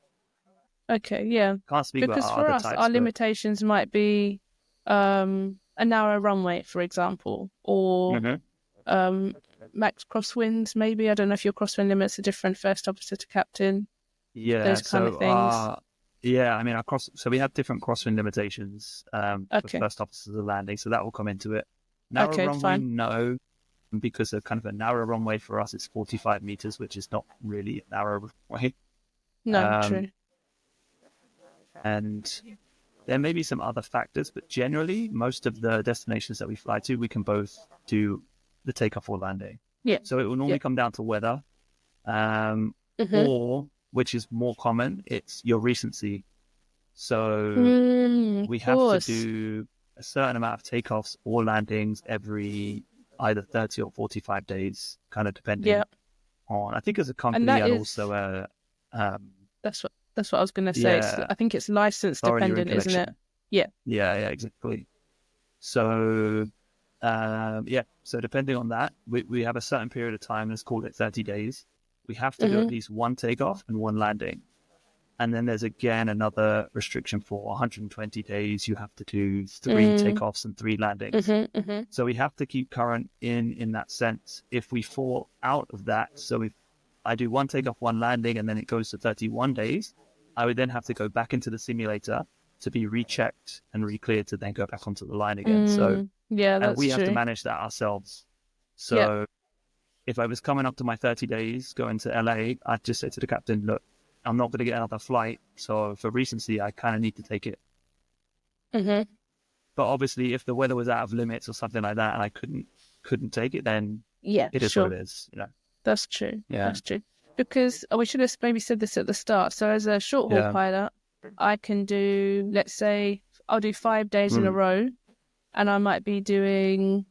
Okay, yeah. Can't speak about Because our for other us, types, our but limitations might be a narrow runway, for example, or Mhm. um, max crosswinds, maybe. I don't know if your crosswind limits are different, first officer to captain, yeah. those kind of things. I mean, so we have different crosswind limitations for Okay, first officers of landing, so that will come into it. Narrow okay, runway, fine. no, because a kind of a narrow runway for us is 45 meters, which is not really a narrow runway. No, Um, true. and there may be some other factors, but generally, most of the destinations that we fly to, we can both do the takeoff or landing. Yeah, So it will yeah. normally come down to weather, Mm-hmm. or, which is more common, it's your recency. So Of we have to course. do a certain amount of takeoffs or landings every either 30 or 45 days, kind of Yeah, depending on, I think, as a and company that and also is um, that's what I was going to say. yeah, I think it's license thoroughly your dependent, isn't it? collection. Yeah. Yeah, exactly. So so depending on that, we have a certain period of time, let's call it 30 days. We have to do at Mm-hmm. least one takeoff and one landing. And then there's again another restriction for 120 days. You have to do three Mm-hmm. takeoffs and three landings. Mm-hmm. So we have to keep current in that sense. If we fall out of that, so if I do one takeoff, one landing, and then it goes to 31 days, I would then have to go back into the simulator to be rechecked and re-cleared to then go back onto the line again. So, Yeah, and that's we have to true. manage that ourselves. Yeah. So if I was coming up to my 30 days going to LA, I'd just say to the captain, look, I'm not going to get another flight. So for recency, I kind of need to take it. Mm-hmm. But obviously, if the weather was out of limits or something like that, and I couldn't take it, then Yeah, it is what sure. it is. That's true. Yeah, That's true. Because we should have maybe said this at the start. So as a short haul yeah, pilot, I can do, let's say, I'll do 5 days in a mm, row, and I might be doing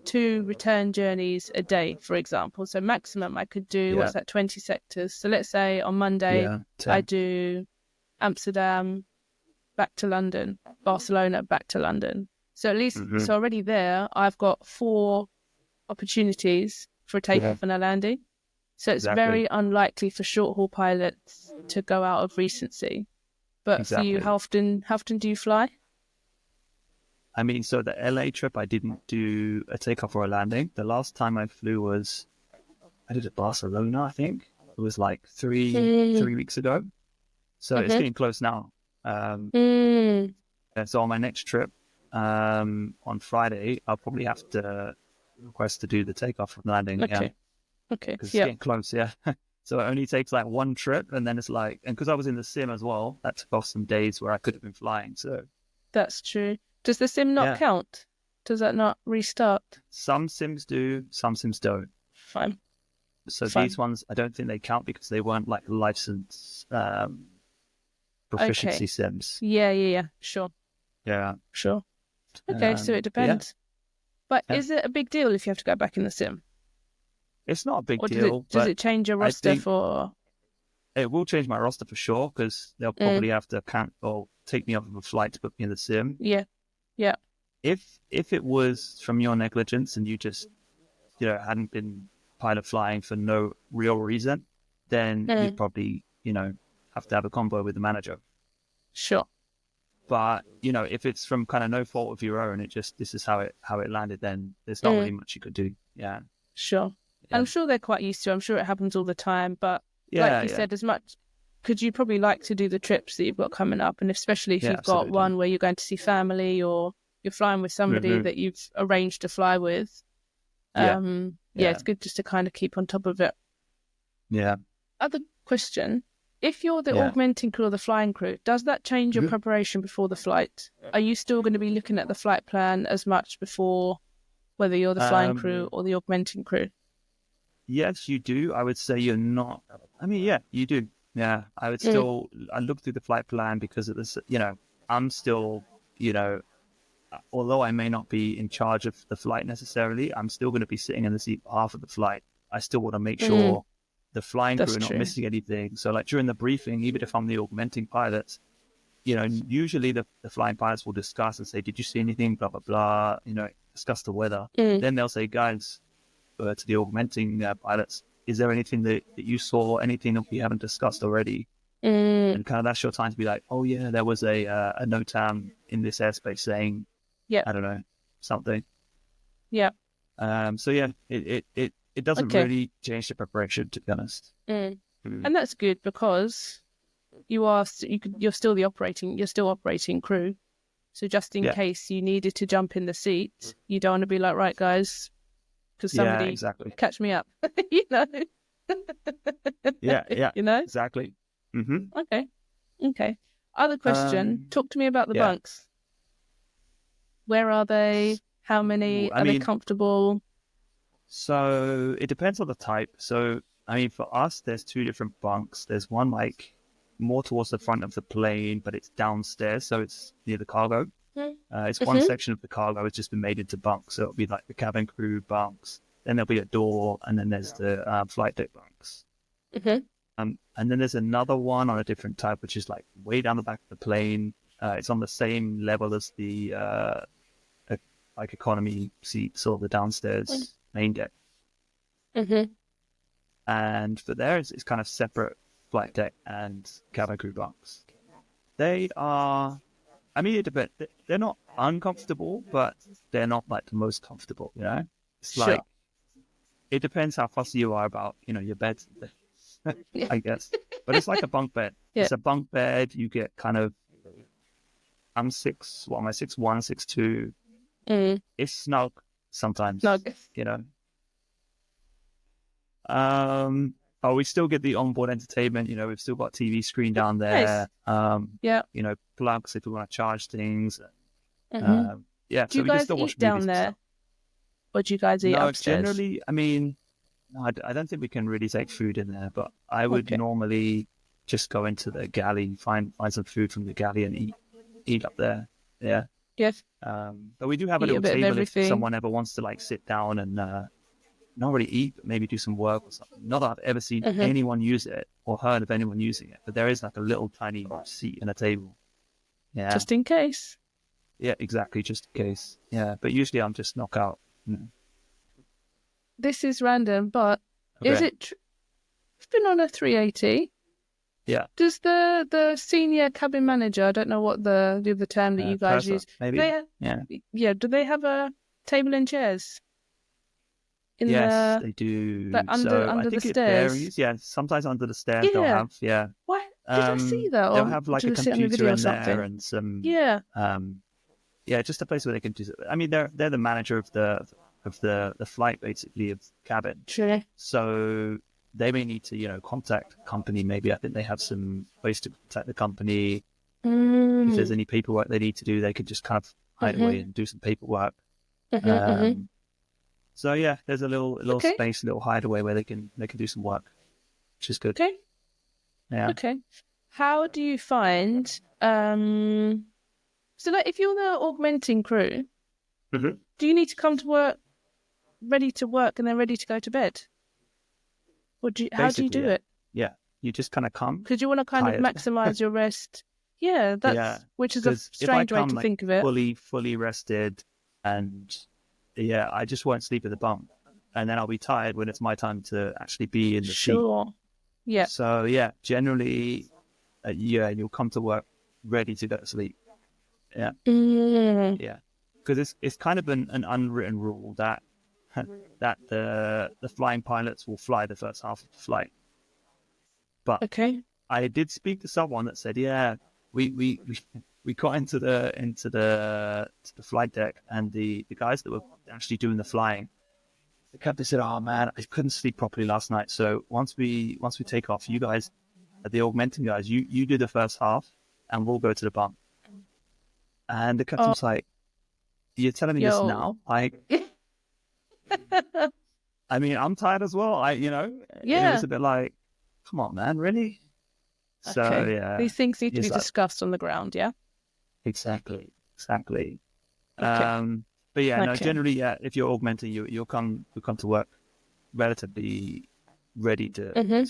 2 return journeys a day, for example. So maximum I could do, yeah, what's that, 20 sectors. So let's say on Monday yeah. I 10. do Amsterdam back to London, Barcelona back to London. So at least, Hmm. so already there, I've got 4 opportunities for a Yeah, takeoff and a landing. So it's exactly, very unlikely for short haul pilots to go out of recency. But for you, exactly. how often do you fly? I mean, so the LA trip, I didn't do a takeoff or a landing. The last time I flew I did it Barcelona, I think. It was like Mm, 3 weeks ago. So it's mm-hmm. getting close now. Um, Mm, and so on my next trip, on Friday, I'll probably have to request to do the takeoff and landing again okay. Okay. because it's Yep. getting close. Yeah. So it only takes like one trip, and then it's like, and because I was in the sim as well, that took off some days where I could have been flying. So That's true. Does the sim not yeah, count? Does that not restart? some sims do, some sims don't. Fine. So these Fine. ones, I don't think they count because they weren't like license proficiency Okay. sims. Yeah. Sure. Yeah. Sure. Okay. So it But yeah. depends. But Yeah. is it a big deal if you have to go back in the sim? It's not a big Or deal, does but it change your I roster think for? it will change my roster for sure because they'll Mm, probably have to or take me off of a flight to put me in the sim. yeah, yeah. If it was from your negligence and you just hadn't been pilot flying for no real reason, then you'd Mm, probably have to have a convo with the manager. sure. But if it's from kind of no fault of your own, this is how it landed, then there's not Mm, really much you could do. Yeah, sure. yeah, I'm sure they're quite used to it. I'm sure it happens all the time. But like yeah, you yeah, said, as much, could you probably like to do the trips that you've got coming up? And especially if yeah, you've got absolutely. one where you're going to see family or you're flying with somebody Hmm. that you've arranged to fly with. Yeah, Yeah, yeah, it's good just to kind of keep on top of it. yeah, Other question. If you're the yeah. augmenting crew or the flying crew, does that change your Mhm. preparation before the flight? Are you still going to be looking at the flight plan as much before whether you're the flying crew Um, or the augmenting crew? yes, you do. I would say you're not. I mean, yeah, you do. Yeah, Mm, I look through the flight plan because of this. I'm still, you know, although I may not be in charge of the flight necessarily, I'm still going to be sitting in the seat for half of the flight. I still want to make mm, sure the flying crew that's are not true. missing anything. So, like during the briefing, even if I'm the augmenting pilot, usually the flying pilots will discuss and say, "Did you see anything?" Blah blah blah. Discuss the weather. Mm, Then they'll say, "Guys, to the augmenting pilots, is there anything that you saw, anything that we haven't discussed already?" mm, And kind of that's your time to be like, "Oh yeah, there was a NOTAM in this airspace saying, yeah, I don't know, something." yeah. So yeah, it doesn't Okay. really change the preparation, to be honest. Mm. Mm. And that's good because you're still you're still operating crew. So just in Yeah, case you needed to jump in the seat, you don't want to be like, right, guys, because yeah, somebody exactly. catch me up, you know, Yeah, yeah, you know. exactly. Hmm. Okay, okay. Other question. Um, Talk to me about the yeah. bunks. Where are they? How many? I Are they mean, comfortable? so it depends on the type. So I mean, for us, there's two different bunks. There's one like more towards the front of the plane, but it's downstairs, so it's near the cargo. It's one Mm-hmm. section of the cargo has just been made into bunks, so it'll be like the cabin crew bunks. Then there'll be a door, and then there's the flight deck bunks. Mm-hmm. And then there's another one on a different type, which is like way down the back of the plane. It's on the same level as the e- like economy seats or the downstairs main deck. Mm-hmm. And for there, it's kind of separate flight deck and cabin crew bunks. They are, I mean, it depends. They're not uncomfortable, but they're not like the most comfortable. It's Sure. like it depends how fussy you are about your bed, Yeah. I guess. But it's like a bunk bed. Yeah. It's a bunk bed. You get kind of I'm six. What am I? 6'1", 6'2". Mm. It's snug No. sometimes. You know. Oh, we still get the onboard entertainment. We've still got TV screen down Nice. there. Yeah. Plugs if we want to charge things. Mm-hmm. Yeah, Do so you we can guys still watch eat down movies and there, stuff. or do you guys eat No, upstairs? generally, I mean, no, I don't think we can really take food in there, but I would Okay. normally just go into the galley, find some food from the galley and eat up there. Yeah. Yes. But we do have a Eat a little bit of table if everything. someone ever wants to like sit down and not really eat, but maybe do some work or something. Not that I've ever seen Mm-hmm. anyone use it or heard of anyone using it, but there is like a little tiny seat and a table. Yeah. Just in case. Yeah, exactly, just in case. Yeah, but usually I'm just knockout. Mm. This is random, but is Okay. it? I've been on a 380. Yeah. Does the senior cabin manager? I don't know what the other term that you guys Purser, use. maybe. They Yeah. yeah. Do they have a table and chairs in Yes, the they like do. under So I under the think it stairs? varies. Yeah, sometimes under the stairs they'll Yeah. have, yeah. Why did I see that, They'll or have like did a I see it on a computer video or in there something? and some, Yeah. yeah, just a place where they can do it. I mean, they're the manager of the flight basically of the cabin. True. So they may need to, contact the company. Maybe I think they have some ways to contact the company. If there's Mm. any paperwork they need to do, they could just kind of hide away Mhm. and do some paperwork. Mhm. Mhm. Um, so yeah, there's a little Okay. space, a little hideaway where they can do some work, which is good. Okay. Yeah. Okay. How do you find so like if you're the augmenting crew, Hmm. do you need to come to work ready to work and then ready to go to bed? How do you Basically, do yeah. it? Yeah. You just kind of come Because you want to kind of tired. maximize your rest. Yeah, Yeah. which is a Because if I strange way come to like think of it. fully rested and yeah, I just won't sleep at the bunk. And then I'll be tired when it's my time to actually be in the seat. Sure. Yeah. So yeah, generally, yeah, you'll come to work ready to go to sleep. Yeah. Mm, Yeah. Because it's kind of an unwritten rule that that the flying pilots will fly the first half of the flight. But okay. I did speak to someone that said, yeah, we we got to the flight deck, and the guys that were actually doing the flying, they said, oh man, I couldn't sleep properly last night. So once we take off, you guys, the augmenting guys, you do the first half, and we'll go to the bunk. And the captain Oh, was like, you're telling me this yo. now? I mean, I'm tired as well. And it was Yeah. a bit like, come on, man, really? So Okay. yeah, These things need to be he's like, discussed on the ground, yeah? exactly. Okay. But yeah, no, Okay. generally, yeah, if you're augmenting, you'll come to work relatively ready to, Mm-hmm.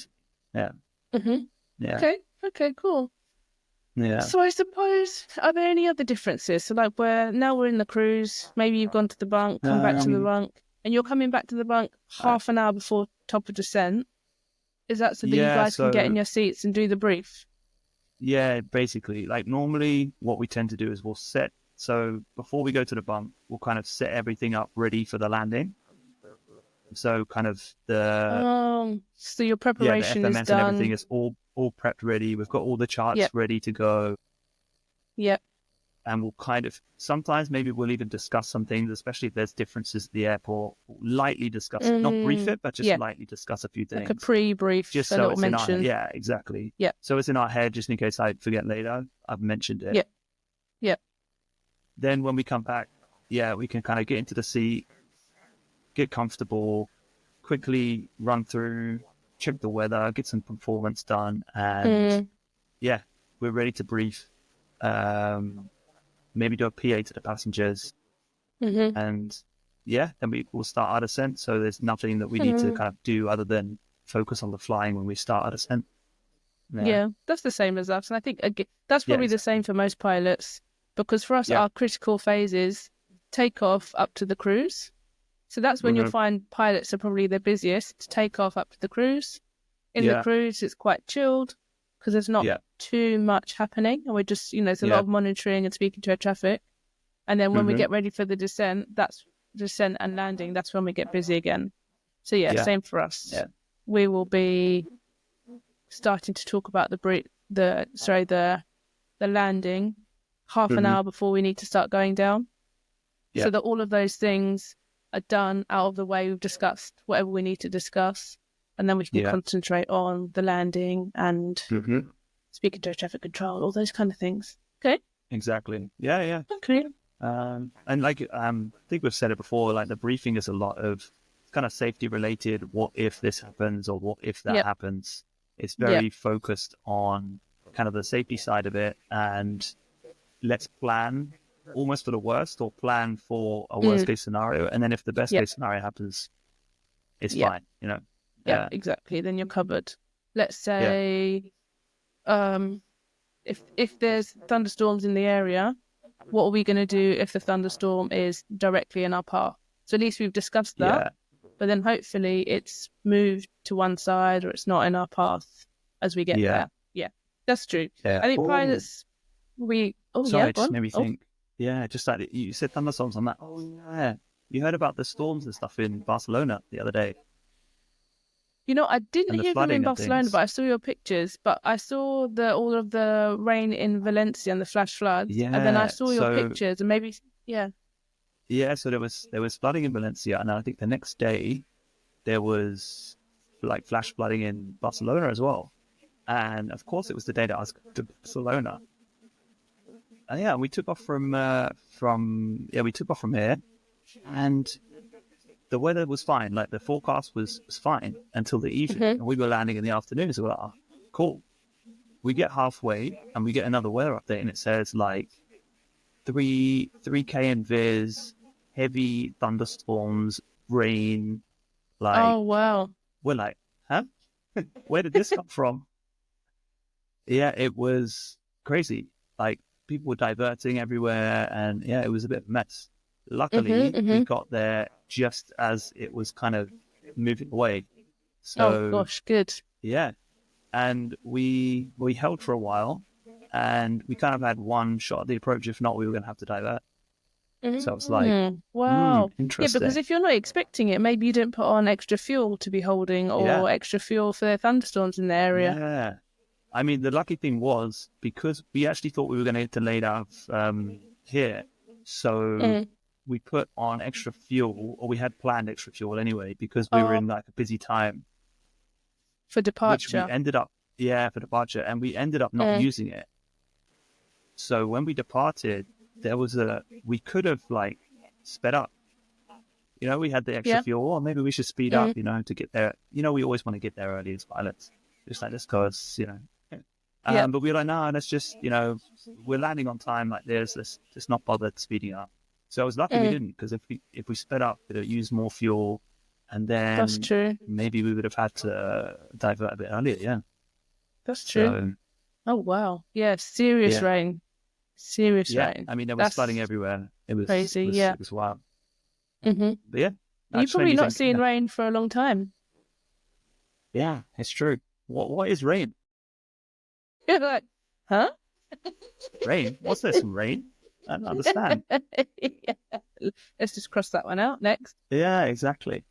yeah, Mm-hmm. yeah, Okay. Okay, cool. yeah. So I suppose, are there any other differences? So like now we're in the cruise, maybe you've gone to the bunk, come back to the Um, bunk, and you're coming back to the bunk uh, half an hour before top of descent. Is that so that you yeah, guys can get in so your seats and do the brief? yeah, basically, like normally, what we tend to do is so before we go to the bunk, we'll kind of set everything up ready for the landing. So kind of So your the preparation is FMS and everything done. is all prepped ready. We've got all the charts Yep. ready to go, Yep. and we'll kind of sometimes maybe we'll even discuss some things, especially if there's differences at the airport. We'll lightly discuss it, not brief it, but just Yeah. lightly discuss a few Like a things, pre-brief, just a so little it's in our head. mention. Yeah, exactly. Yep. So it's in our head, just in case I forget later. I've mentioned it. Yep. Yep. Then when we come back, yeah, we can kind of get into the seat, get comfortable, quickly run through, check the weather, get some performance done, and Mm, yeah, we're ready to brief. Maybe do a PA to the passengers, mm-hmm. and yeah, then will start our descent. So there's nothing that we need to Mm. kind of do other than focus on the flying when we start our descent. Yeah, Yeah, that's the same as us. And I think again, that's yeah, probably the exactly. same for most pilots because for us, Yeah, our critical phases take off up to the cruise. So that's when you'll hmm, find pilots are probably their busiest to take off up to the cruise. In the yeah, cruise, it's quite chilled because there's not yeah, too much happening. And we're just, there's a lot yeah, of monitoring and speaking to air traffic. And then when we hmm, get ready for the descent, that's descent and landing. That's when we get busy again. So yeah, yeah, same for us. yeah, We will be starting to talk about the landing half an hmm, hour before we need to start going down, yeah, so that all of those things are done out of the way. We've discussed whatever we need to discuss, and then we can yeah, concentrate on the landing and hmm, speaking to traffic control, all those kind of things. Okay. exactly. Yeah, yeah. Okay. And like I think we've said it before, like the briefing is a lot of kind of safety related. What if this happens, or what if that Yep. happens? It's Yep. very focused on kind of the safety side of it, and let's plan almost for the worst, or plan for a worst Mm. case scenario, and then if the best Yep. case scenario happens, it's Yep. fine. You know? Yep. Yeah, Exactly. Then you're covered. Let's yeah, say, um, if there's thunderstorms in the area, what are we going to do if the thunderstorm is directly in our path? So at least we've discussed that, yeah, but then hopefully it's moved to one side or it's not in our path as we get yeah, there. Yeah, that's true. yeah. I think Oh, pilots, oh sorry, yeah, it go just on. made me Oh, think. Yeah, just like you said thunderstorms. I'm like, oh yeah. You heard about the storms and stuff in Barcelona the other day, I didn't and the hear them in flooding and Barcelona, but things. I saw your pictures. But I saw all of the rain in Valencia and the flash floods, and then I Yeah. saw your So pictures, and maybe yeah. yeah, so there was flooding in Valencia, and I think the next day there was like flash flooding in Barcelona as well. And of course, it was the day that I was going to Barcelona. And yeah, we took off we took off from here, and the weather was fine. Like the forecast was fine until the evening, Hmm. and we were landing in the afternoon. So we're like, oh, cool. We get halfway, and we get another weather update, and it says like 3K in Viz, heavy thunderstorms, rain. Like Oh wow. we're like, huh? Where did this come from? Yeah, it was crazy. Like people were diverting everywhere, and yeah, it was a bit of a mess. Mhm. Luckily, we Mhm. got there just as it was kind of moving away. Oh So gosh, good. yeah, and we held for a while, and we kind of had one shot at the approach. If not, we were going to have to divert. So I was like, Wow. Yeah, because interesting. if you're not expecting it, maybe you didn't put on extra fuel to be holding Yeah, or extra fuel for the thunderstorms in the area. yeah. I mean, the lucky thing was because we actually thought we were going to get delayed out of here, so Mm. we put on extra fuel, or we had planned extra fuel anyway, because we were Oh, in like a busy time, for which we departure. ended up, yeah, for departure, and we ended up not Mm. using it. So when we departed, we could have like sped up. We had the extra Yeah. fuel, or maybe we should speed up, Mm. to get there. We always want to get there early as pilots. Just like, let's go, Yeah. but we were like, no, let's just, we're landing on time like this. Let's just not bother speeding up. So I was lucky we Mm. didn't, because if we sped up, we'd have used more fuel, and That's then true. maybe we would have had to divert a bit earlier. Yeah. That's true. So Oh wow. Yeah, serious yeah, rain. Serious yeah. rain. I mean, there was flooding That's everywhere. It was it crazy. was Yeah. it was wild. Mhm. But yeah, And that you've just made probably me not think. seen rain for a long time. Yeah, it's true. What is rain? You're like, huh? Rain? What's this? Rain? I don't understand. Yeah. Let's just cross that one out next. Yeah, exactly.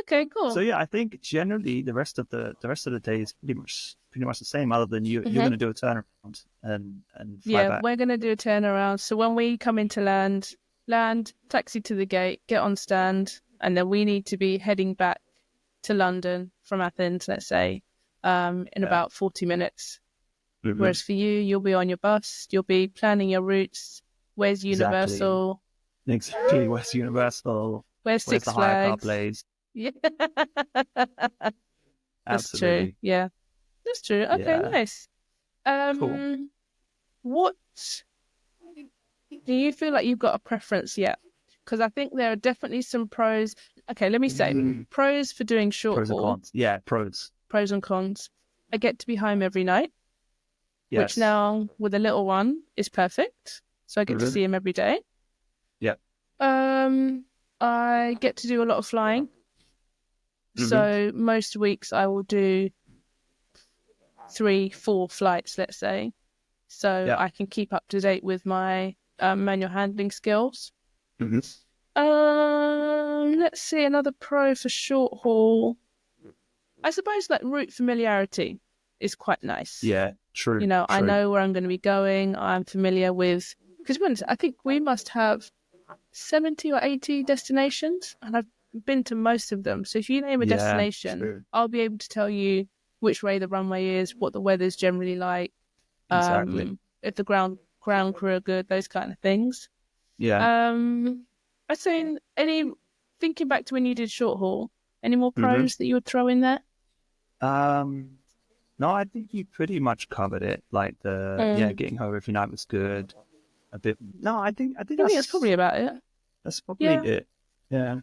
Okay, So cool. yeah, I think generally the rest of the day is pretty much the same, other than you're Hmm. going to do a turnaround and fly Yeah, back. we're gonna do a turnaround. So when we come into land, taxi to the gate, get on stand, and then we need to be heading back to London from Athens, let's say, in Yeah. about 40 minutes. Hmm. Whereas for you, you'll be on your bus, you'll be planning your routes. Where's Exactly. Universal? Exactly. Where's Universal? Where's Where's the Six hire car Flags? place? Yeah, that's true. Absolutely. Yeah, that's true. Okay, Yeah. nice. Cool. What do you feel like you've got a preference yet? Because I think there are definitely some pros. Okay, let me say pros for doing short Pros and haul, cons. Yeah, pros. pros and cons. I get to be home every night, which Yes. now with a little one is perfect. So I get to Hmm. see him every day. Yeah. Um, I get to do a lot of flying. Hmm. So most weeks I will do 3, 4 flights, let's say. So Yeah. I can keep up to date with my manual handling skills. Hmm. Let's see, another pro for short haul. I suppose like route familiarity is quite nice. Yeah. True. I True. know where I'm going to be going. I'm familiar with, because I think we must have 70 or 80 destinations, and I've been to most of them. So if you name a Yeah. destination, True. I'll be able to tell you which way the runway is, what the weather's generally like, Exactly. if the ground crew are good, those kind of things. Yeah. I'd say thinking back to when you did short haul, any more Hmm. pros that you would throw in there? Um. No, I think you pretty much covered it. Like Mm, getting home every night was good. A bit. No, I think I think that's probably about it. that's probably Yeah. it. Yeah.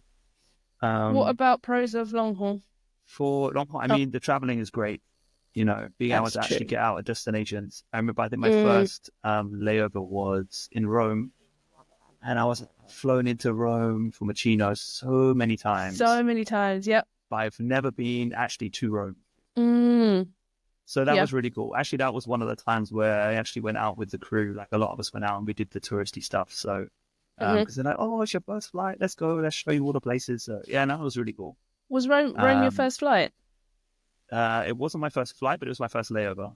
What Um. about pros of long haul? For long haul, I Oh, mean, the traveling is great. Being able that's to actually true. get out at destinations. I remember, I think my Mm, first layover was in Rome, and I was flown into Rome from Machino so many times, so many times. Yep. but I've never been actually to Rome. Mm, So that yeah. was really cool. Actually, that was one of the times where I actually went out with the crew. Like a lot of us went out and we did the touristy stuff. So, Hmm. because they're like, "Oh, it's your first flight. Let's go. Let's show you all the places." So yeah, that was really cool. Was Rome your Um, first flight? it wasn't my first flight, but it was my first layover.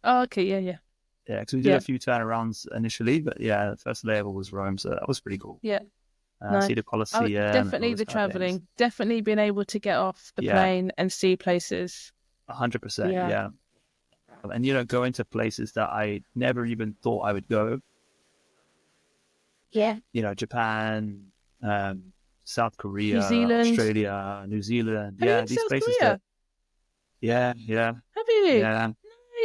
Oh, okay. Yeah, yeah, Yeah, because we did a yeah, few turnarounds initially, but yeah, the first layover was Rome, so that was pretty cool. yeah. No, See the Colosseum and all definitely those the kind of things. traveling. Definitely being able to get off the Yeah, plane and see places. 100%. Yeah. Yeah, and going to places that I never even thought I would go. Yeah. Japan, South New Korea, Zealand. Australia, New Zealand. Have you Yeah, been to these South places that. Korea? Yeah, yeah, Have you? yeah,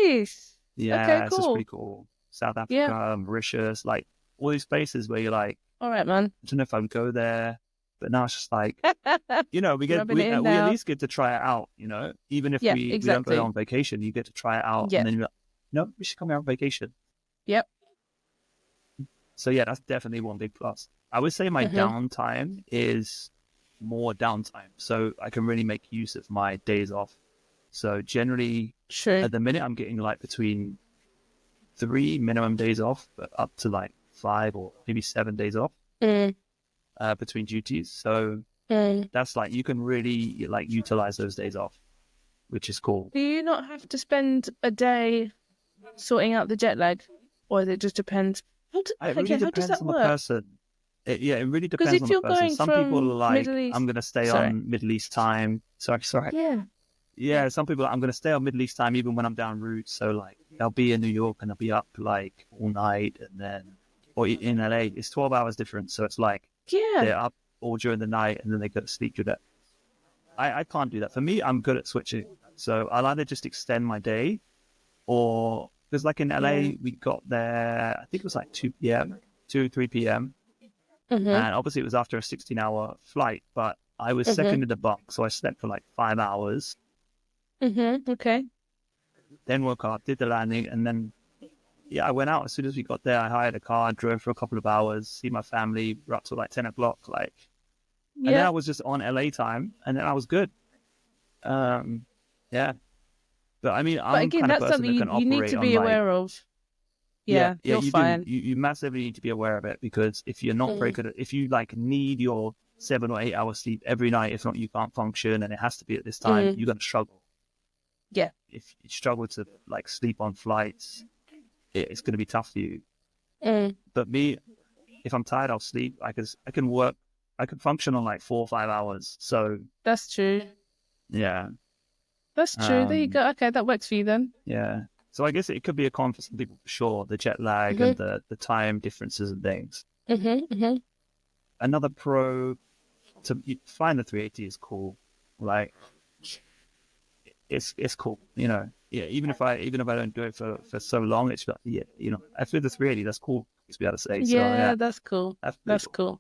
Nice. Okay, yeah. It's just pretty cool. cool. South Yeah. Africa, Mauritius, like all these places where you're like, All right, man. I don't know if I would go there, But now it's just like, you know, we Rubbing it in we at now. least get to try it out, you know, even if Yeah, we don't exactly. go on vacation, you get to try it out, Yeah. and then you're like, no, we should come out on vacation. Yep. So yeah, that's definitely one big plus. I would say my downtime is more downtime, so I can really make use of my days off. So generally, True. at the minute, I'm getting like between 3 minimum days off, but up to like 5 or maybe 7 days off between duties. So that's like you can really like utilize those days off, which is cool. Do you not have to spend a day sorting out the jet lag, or does it just depend? It really How does depends that on the work? person. It really Because depends if on the you're person. going Some people are from like, Middle I'm East, going to stay sorry, on Middle East time. Sorry. yeah, Yeah, some people, I'm going to stay on Middle East time even when I'm down route. So like, I'll be in New York and I'll be up like all night, and then, or in LA, it's 12 hours difference. So it's like yeah, they're up all during the night and then they go to sleep through that. I can't do that. For me, I'm good at switching. So I'll either just extend my day, or because like in LA, we got there, I think it was like 2 p.m., 3 p.m. And obviously it was after a 16-hour flight, but I was second in the bunk. So I slept for like 5 hours, okay, then woke up, did the landing, and then, yeah, I went out. As soon as we got there, I hired a car, drove for a couple of hours, see my family. We're up till like 10 o'clock. Like, and then yeah. I was just on LA time, and then I was good. Yeah. But I mean, But I'm the again, kind of that's person something that can you need operate to on be like, aware of. yeah, Yeah, yeah, you're you do. fine. You massively need to be aware of it, because if you're not very good at, if you like need your 7 or 8 hours sleep every night, if not, you can't function, and it has to be at this time, you're going to struggle. Yeah, If you struggle to like sleep on flights, it's going to be tough for you. But me, if I'm tired, I'll sleep. I can work, I can function on like 4 or 5 hours. So that's true. yeah, That's true. There you um, go. Okay, that works for you then. yeah. So I guess it could be a con for some people for sure, the jet lag and the time differences and things. Another pro, to find the 380 is cool. Like it's cool, you know. Yeah, even if I don't do it for so long, it's like, yeah, you know, I feel the 380, that's cool to be able to say. So yeah, Yeah, that's cool. that's pretty That's cool.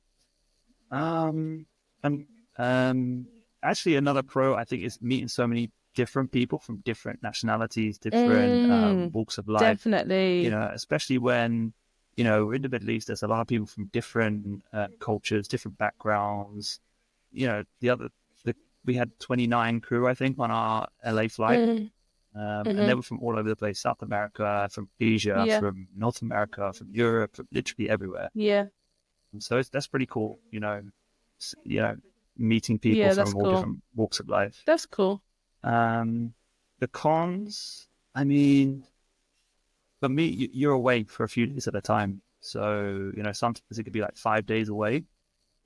cool. Um, and actually, another pro I think is meeting so many different people from different nationalities, different walks of life. You Definitely. know, especially when, you know, we're in the Middle East. There's a lot of people from different cultures, different backgrounds. You know, we had 29 crew, I think, on our LA flight, and they were from all over the place: South America, from Asia, Yeah, from North America, from Europe, from literally everywhere. yeah, So that's pretty cool, you know. You know, meeting people yeah. That's from all cool. different walks of life. That's cool. Um, the cons, I mean, for me, you're away for a few days at a time. So, you know, sometimes it could be like 5 days away,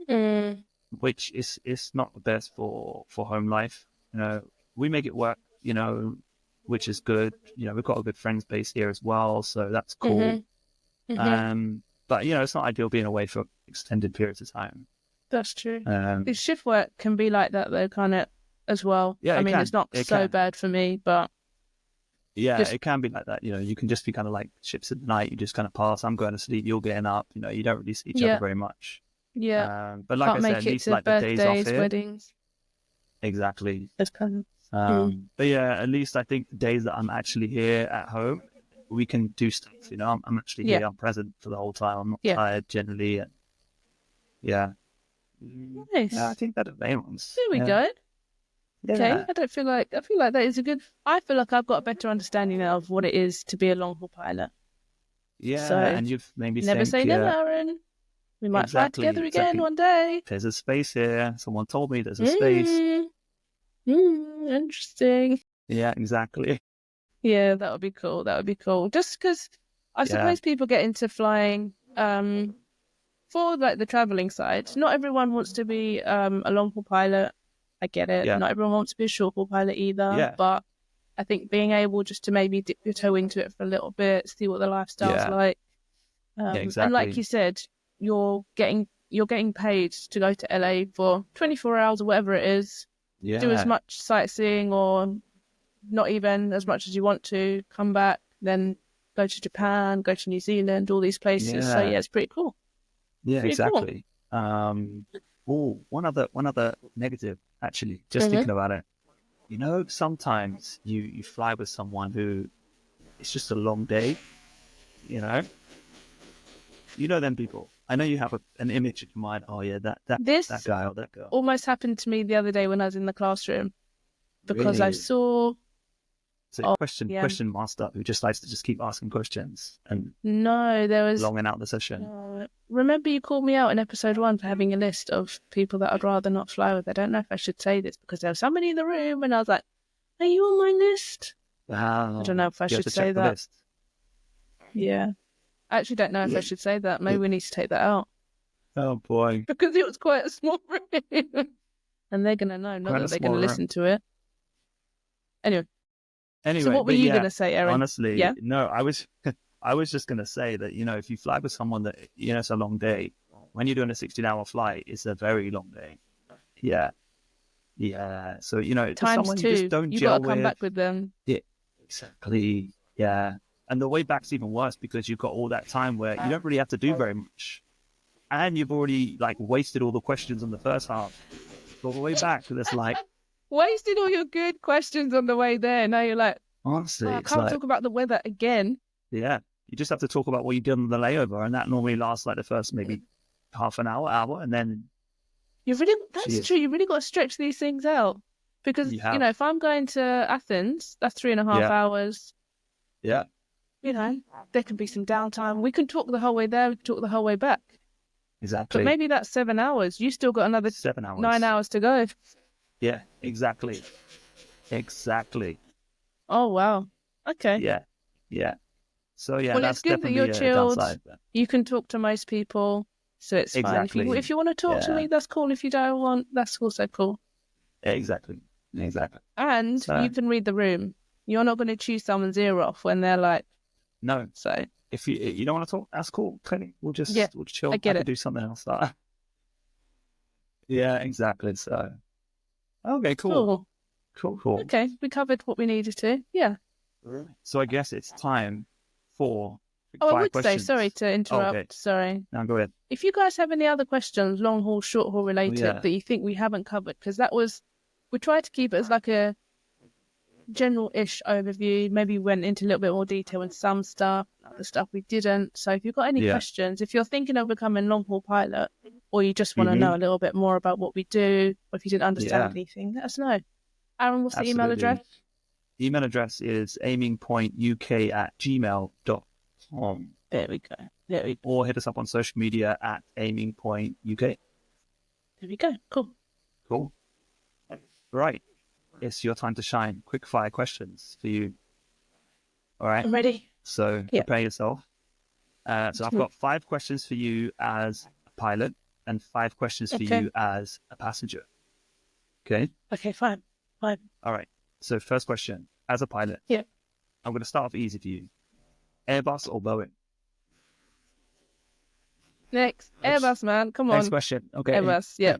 Mm, which is not the best for home life. You know, we make it work, you know, which is good. You know, we've got a good friends base here as well, so that's cool. hmm But you know, it's not ideal being away for extended periods of time. That's true. The Um, shift work can be like that though, kind of as well. yeah, I mean, it's not it so can. bad for me, but Yeah, just it can be like that. You know, you can just be kind of like ships at night. You just kind of pass. I'm going to sleep. You're getting up. You know, you don't really see each other yeah, very much. yeah. But like I Can't said, at make it least to like the days off birthdays, here. weddings. Exactly. That's kind of. But yeah, at least I think the days that I'm actually here at home, we can do stuff. You know, I'm actually Yeah, here. I'm present for the whole time. I'm not yeah. tired generally. And yeah. Yeah, I Nice. think that are the main ones. There we Yeah. go. Okay, Yeah. I feel like that is a good. I feel like I've got a better understanding now of what it is to be a long haul pilot. Yeah. So And you've made me never think, say never, yeah, Aaron. We might fly exactly. together It's again like, one day. there's a space here. Someone told me there's a space. Mm, interesting. Yeah, exactly. Yeah, that would be cool. That would be cool. Just because I Yeah. suppose people get into flying for like the traveling side. Not everyone wants to be a long haul pilot. I get it. Yeah. Not everyone wants to be a short haul pilot either. Yeah. But I think being able just to maybe dip your toe into it for a little bit, see what the lifestyle's Yeah. like. Yeah, And like exactly. you said, you're getting paid to go to LA for 24 hours or whatever it is. Do as Yeah. much sightseeing or not even as much as you want to, come back, then go to Japan, go to New Zealand, all these places. So Yeah. yeah, it's pretty cool. Yeah, Pretty cool. exactly. Oh, one other negative, actually, just thinking about it. Sometimes you fly with someone who it's just a long day, you know? You know them people. I know you have an image in your mind. Oh yeah, that This guy or that girl. almost happened to me the other day when I was in the classroom because I Really? saw. So Oh, yeah. question master who just likes to just keep asking questions and No, there was. longing out the session. Remember you called me out in episode 1 for having a list of people that I'd rather not fly with. I don't know if I should say this because there was somebody in the room and I was like, are you on my list? I don't know if I You have should to say check the that. list. Yeah. I actually don't know if I should say that. Maybe we need to take that out Oh boy, because it was quite a small room. And they're going to know, not quite a that they're going small to room. listen to it. Anyway, so Anyway, what were but you going yeah, to say, Erin? honestly, Yeah? no, I was I was just gonna say that if you fly with someone that it's a long day. When you're doing a 16-hour flight, it's a very long day. Yeah, yeah. So if there's Times someone you just 2. don't You got gel to come with, back with them. yeah, exactly. Yeah, and the way back's even worse because you've got all that time where you don't really have to do very much, and you've already like wasted all the questions on the first half. So the way back, there's like Wasted all your good questions on the way there. Now you're like, honestly, I it's can't like talk about the weather again. yeah, you just have to talk about what you did on the layover, and that normally lasts like the first maybe half an hour, and then That's cheers, true. You really got to stretch these things out because, you have if I'm going to Athens, that's 3.5 yeah, hours. yeah, There can be some downtime. We can talk the whole way there. We can talk the whole way back. But exactly maybe that's 7 hours. You still got another 9 7 hours. hours to go. Yeah, exactly, exactly. Oh, wow. Okay. Yeah, yeah. So yeah, Well, it's that's good that you're definitely a chilled. downside. But You can talk to most people, so it's fine. If exactly. you want to talk to Yeah, me, that's cool. If you don't want, that's also cool. exactly, exactly. And So you can read the room. You're not going to chew someone's ear off when they're like, no, so. if you don't want to talk, that's cool. Plenty. Yeah, We'll I chill. I get could it. do something else. Yeah, exactly. So okay, cool, Cool. cool. Okay, we covered what we needed to. Yeah. So I guess it's time for Oh, I five would say, sorry questions. to Oh, okay. interrupt. Sorry. Now go ahead. If you guys have any other questions, long haul, short haul Oh related, yeah, that you think we haven't covered, because we tried to keep it as like a general-ish overview. Maybe went into a little bit more detail in some stuff, other stuff we didn't. So if you've got any yeah. questions, if you're thinking of becoming long haul pilot, or you just want to Mm-hmm. know a little bit more about what we do, or if you didn't understand Yeah, anything, let us know. Aaron, what's the email address? absolutely. Email address is aimingpointuk@gmail.com. There we go. There we go. Or hit us up on social media at aimingpointuk. There we go. Cool. Cool. Right. It's your time to shine. Quick fire questions for you. All right. I'm ready. So Yeah. prepare yourself. So I've got 5 questions for you as a pilot and 5 questions for Okay. you as a passenger. Okay. Okay, fine. Fine. All right. So first question, as a pilot. Yeah. I'm going to start off easy for you. Airbus or Boeing? Next. Airbus, man. Come on. Next question. Okay. Airbus, yeah.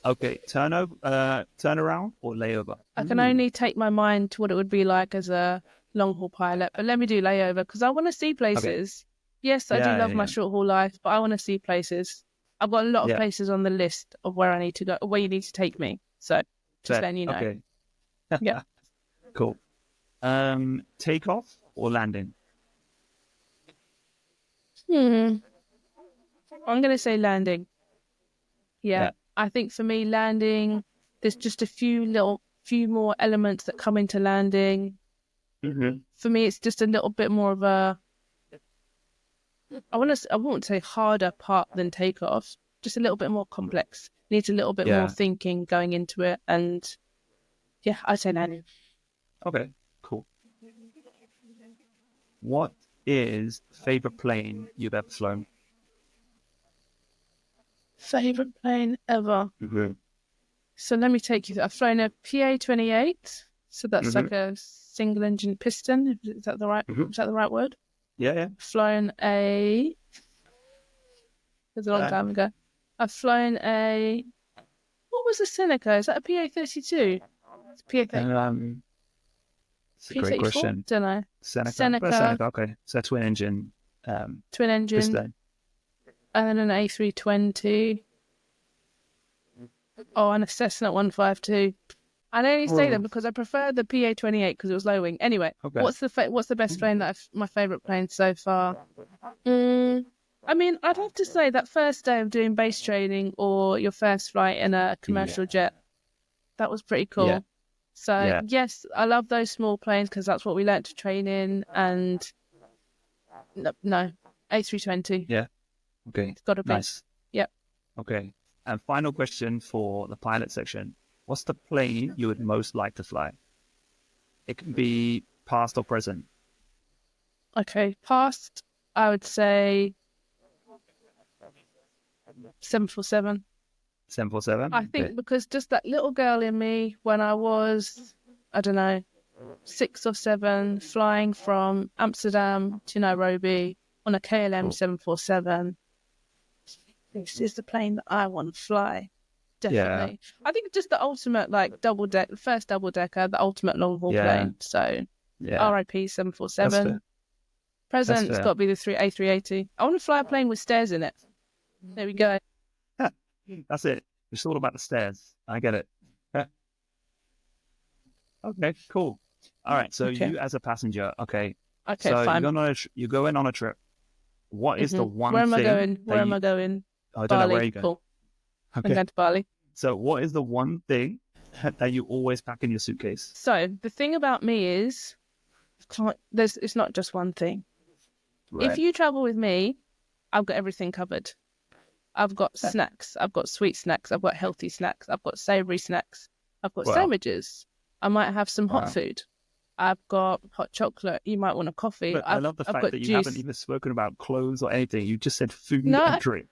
Okay. Turnaround or layover? I can only take my mind to what it would be like as a long haul pilot, but let me do layover because I want to see places. Yes, I do love my short haul life, but I want to see places. I've got a lot of places on the list of where I need to go, where you need to take me. So just letting you know. Okay. Yeah. Cool. Takeoff or landing? I'm going to say landing. Yeah. I think for me, landing, there's just a few more elements that come into landing. Mm-hmm. For me, it's just a little bit more of a, I won't say harder part than takeoff, just a little bit more complex. Needs a little bit more thinking going into it. And yeah, I'd say landing. Okay, cool. What is favorite plane you've ever flown? Favorite plane ever. Mm-hmm. So let me take you through. I've flown a PA-28. So that's like a single engine piston. Is that the right? Is that the right word? Yeah. Flown a. It was a long time ago. I've flown a. What was the Seneca? Is that a PA-32? It's PA-30. It's a great question. Don't know. Seneca. Okay, so twin engine. Twin engine. Piston. And then an A320. Oh, and a Cessna 152. I only say them because I prefer the PA-28 because it was low wing. Anyway, Okay. what's the best plane my favorite plane so far? I mean, I'd have to say that first day of doing base training or your first flight in a commercial jet, that was pretty Yeah. cool. So Yeah. yes, I love those small planes because that's what we learnt to train in. And no, A320, Yeah. Okay. it's got to be. Nice. Yep. Okay. And final question for the pilot section. What's the plane you would most like to fly? It can be past or present. Okay, past, I would say 747. 747? I think because just that little girl in me when I was, I don't know, 6 or 7, flying from Amsterdam to Nairobi on a KLM Cool. 747. This is the plane that I want to fly. Definitely. I think just the ultimate, like, first double decker, the ultimate long haul plane. So, Yeah. RIP That's 747. fair. Present, it's fair. got to be the A380. I want to fly a plane with stairs in it. There we go. That's it. It's all about the stairs. I get it. Okay, cool. All right. So Okay. you as a passenger, okay. Okay, So fine. you're going on a trip. What is the one Where am I thing going? Where that am you? I going? I don't know where Bali. you go. Cool. I'm Okay. going to Bali. So what is the one thing that you always pack in your suitcase? So the thing about me is, it's not just one thing. If Right. you travel with me, I've got everything covered. I've got snacks. I've got sweet snacks. I've got healthy snacks. I've got savory snacks. I've got Wow. sandwiches. I might have some hot Wow. food. I've got hot chocolate. You might want a coffee. But I love the I've fact got that you juice. haven't even spoken about clothes or anything. You just said food No, and drink.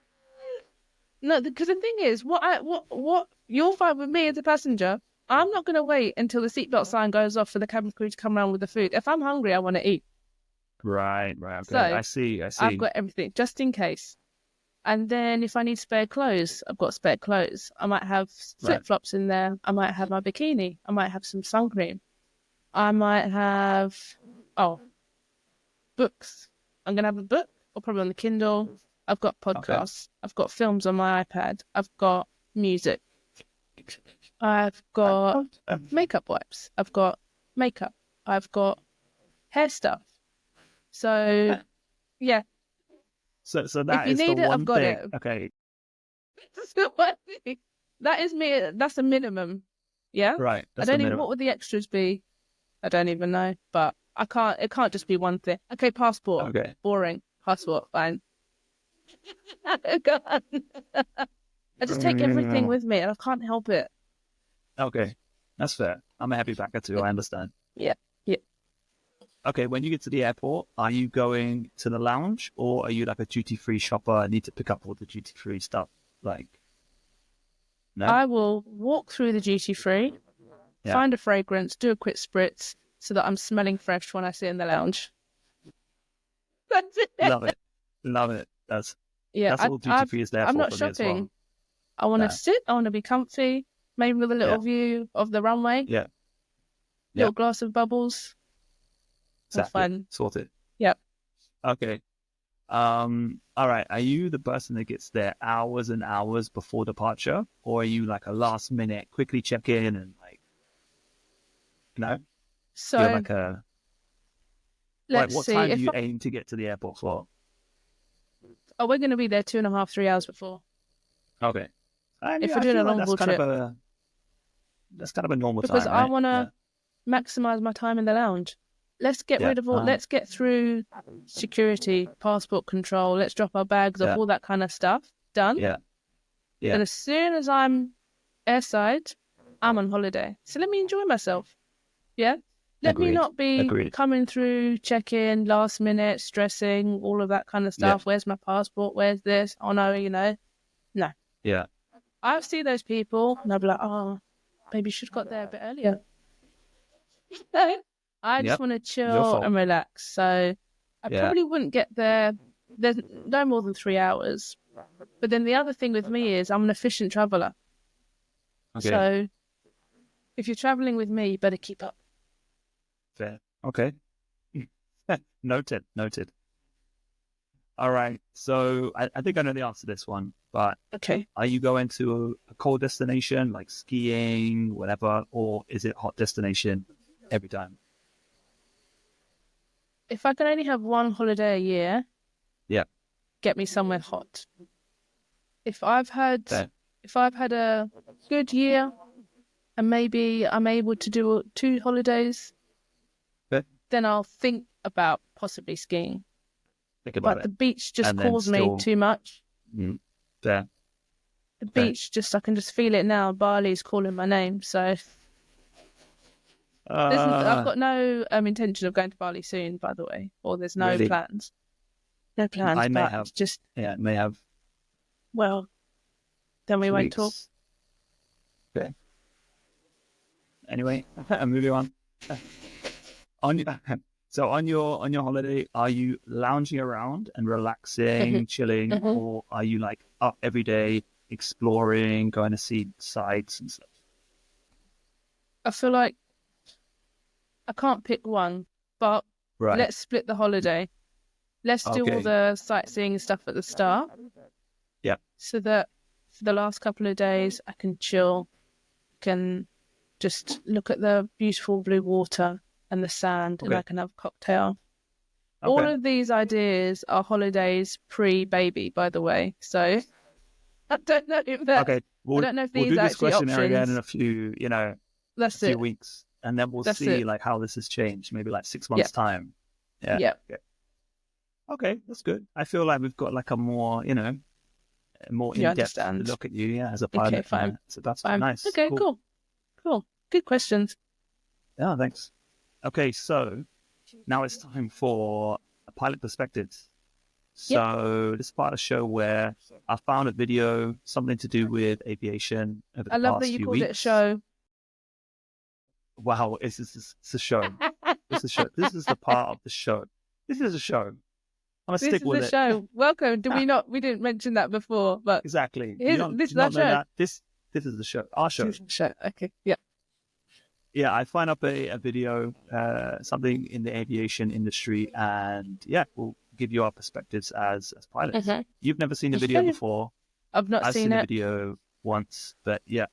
no, because the thing is, what you'll find with me as a passenger, I'm not going to wait until the seatbelt sign goes off for the cabin crew to come around with the food. If I'm hungry, I want to eat. Right. Okay. So I see. I've got everything just in case. And then if I need spare clothes, I've got spare clothes. I might have flip-flops in there. I might have my bikini. I might have some sun cream. I might have, books. I'm going to have a book or probably on the Kindle. I've got podcasts. I've got films on my iPad. I've got music. I've got makeup wipes. I've got makeup. I've got hair stuff. So, yeah. So that if you is the need it, one I've got thing. it. Okay. That's the one thing. That is me. That's a minimum. Yeah. Right. I That's don't the even. minimum. What would the extras be? I don't even know. But I can't. It can't just be one thing. Okay, passport. Okay. Boring. Passport. Fine. Go on. I just take everything with me, and I can't help it. Okay. That's fair. I'm a heavy packer too. I understand. Yeah. Yeah. Okay, when you get to the airport, are you going to the lounge or are you like a duty-free shopper? I need to pick up all the duty-free stuff. Like, no? I will walk through the duty free, find a fragrance, do a quick spritz, so that I'm smelling fresh when I sit in the lounge. That's it. Love it. Love it. That's all duty-free is there I'm for not me as well. shopping. I want to sit. I want to be comfy, maybe with a little view of the runway. Yeah. Little glass of bubbles. Exactly. Fun. Sorted. Yep. Okay. All right. Are you the person that gets there hours and hours before departure, or are you like a last minute, quickly check in and like, no? So you're like a. let's what see. time do you aim to get to the airport for? Oh, we're going to be there 2.5, 3 hours before. Okay. If we're doing a long haul trip, that's kind of a normal because time, right? I want to maximize my time in the lounge. Let's get rid of all. Let's get through security, passport control. Let's drop our bags off, all that kind of stuff. Done. Yeah. And as soon as I'm airside, I'm on holiday. So let me enjoy myself. Yeah. Let me not be coming through, check-in, last minute, stressing, all of that kind of stuff. Yeah. Where's my passport? Where's this? Oh no, no. Yeah. I see those people and I'll be like, oh, maybe you should have got there a bit earlier. I just want to chill and relax. So I probably wouldn't get there. There's no more than 3 hours. But then the other thing with me is I'm an efficient traveller. Okay. So if you're travelling with me, you better keep up. Fair. Okay. Noted. All right. So I think I know the answer to this one, but Okay. are you going to a cold destination like skiing, whatever, or is it hot destination every time? If I can only have one holiday a year, Yeah. get me somewhere hot. If I've had Fair. if I've had a good year and maybe I'm able to do 2 holidays, Fair. then I'll think about possibly skiing. Think about But it. the beach just And then calls me still, too much. mm, fair. The Fair. beach I can just feel it now. Bali's calling my name. So I've Uh, got no intention of going to Bali soon, by the way, or there's no really, plans. No plans, I may but have, it's just, yeah, may have well, then we 2 won't talk. weeks. Okay. Anyway, I'm moving on. On so on your holiday, are you lounging around and hmm relaxing, chilling, hmm or are you like up every day, exploring, going to see sights and stuff? I feel like I can't pick one, but Right. let's split the holiday. Let's do all Okay. the sightseeing stuff at the start Yeah. so that for the last couple of days I can chill, can just look at the beautiful blue water and the sand, and I Okay. can have a cocktail. All Okay. of these ideas are holidays pre-baby, by the way. So I don't know if Okay. I don't know if We'll these do are this actually questionnaire again in options. a few, a That's few it. weeks, and then we'll That's see it. like how this has changed. Maybe like six Yeah. months time. Yeah. Yeah. Okay. Okay, that's good. I feel like we've got like a more, a more You in-depth understand. look at you, yeah, as a Okay, pilot. Yeah. fine. So that's Fine. nice. Okay, Cool. cool. Cool. Good questions. Yeah, thanks. Okay, so now it's time for a pilot perspective. Yep. So this is part of the show where I found a video, something to do with aviation over I the love that past you few called it a weeks. show. Wow, it's a show. This is a show. This is the part of the show. This is a show. I'm gonna This stick is with a it. show. Welcome. Did we not? We didn't mention that before, but Exactly. this Do is you our not know show. that? This is the show. Our show. This is our show. Okay. Yeah. Yeah, I find up a video, something in the aviation industry, and yeah, we'll give you our perspectives as pilots. Mm-hmm. You've never seen the video Okay. before. I've not I've seen seen the it. video once, but yeah.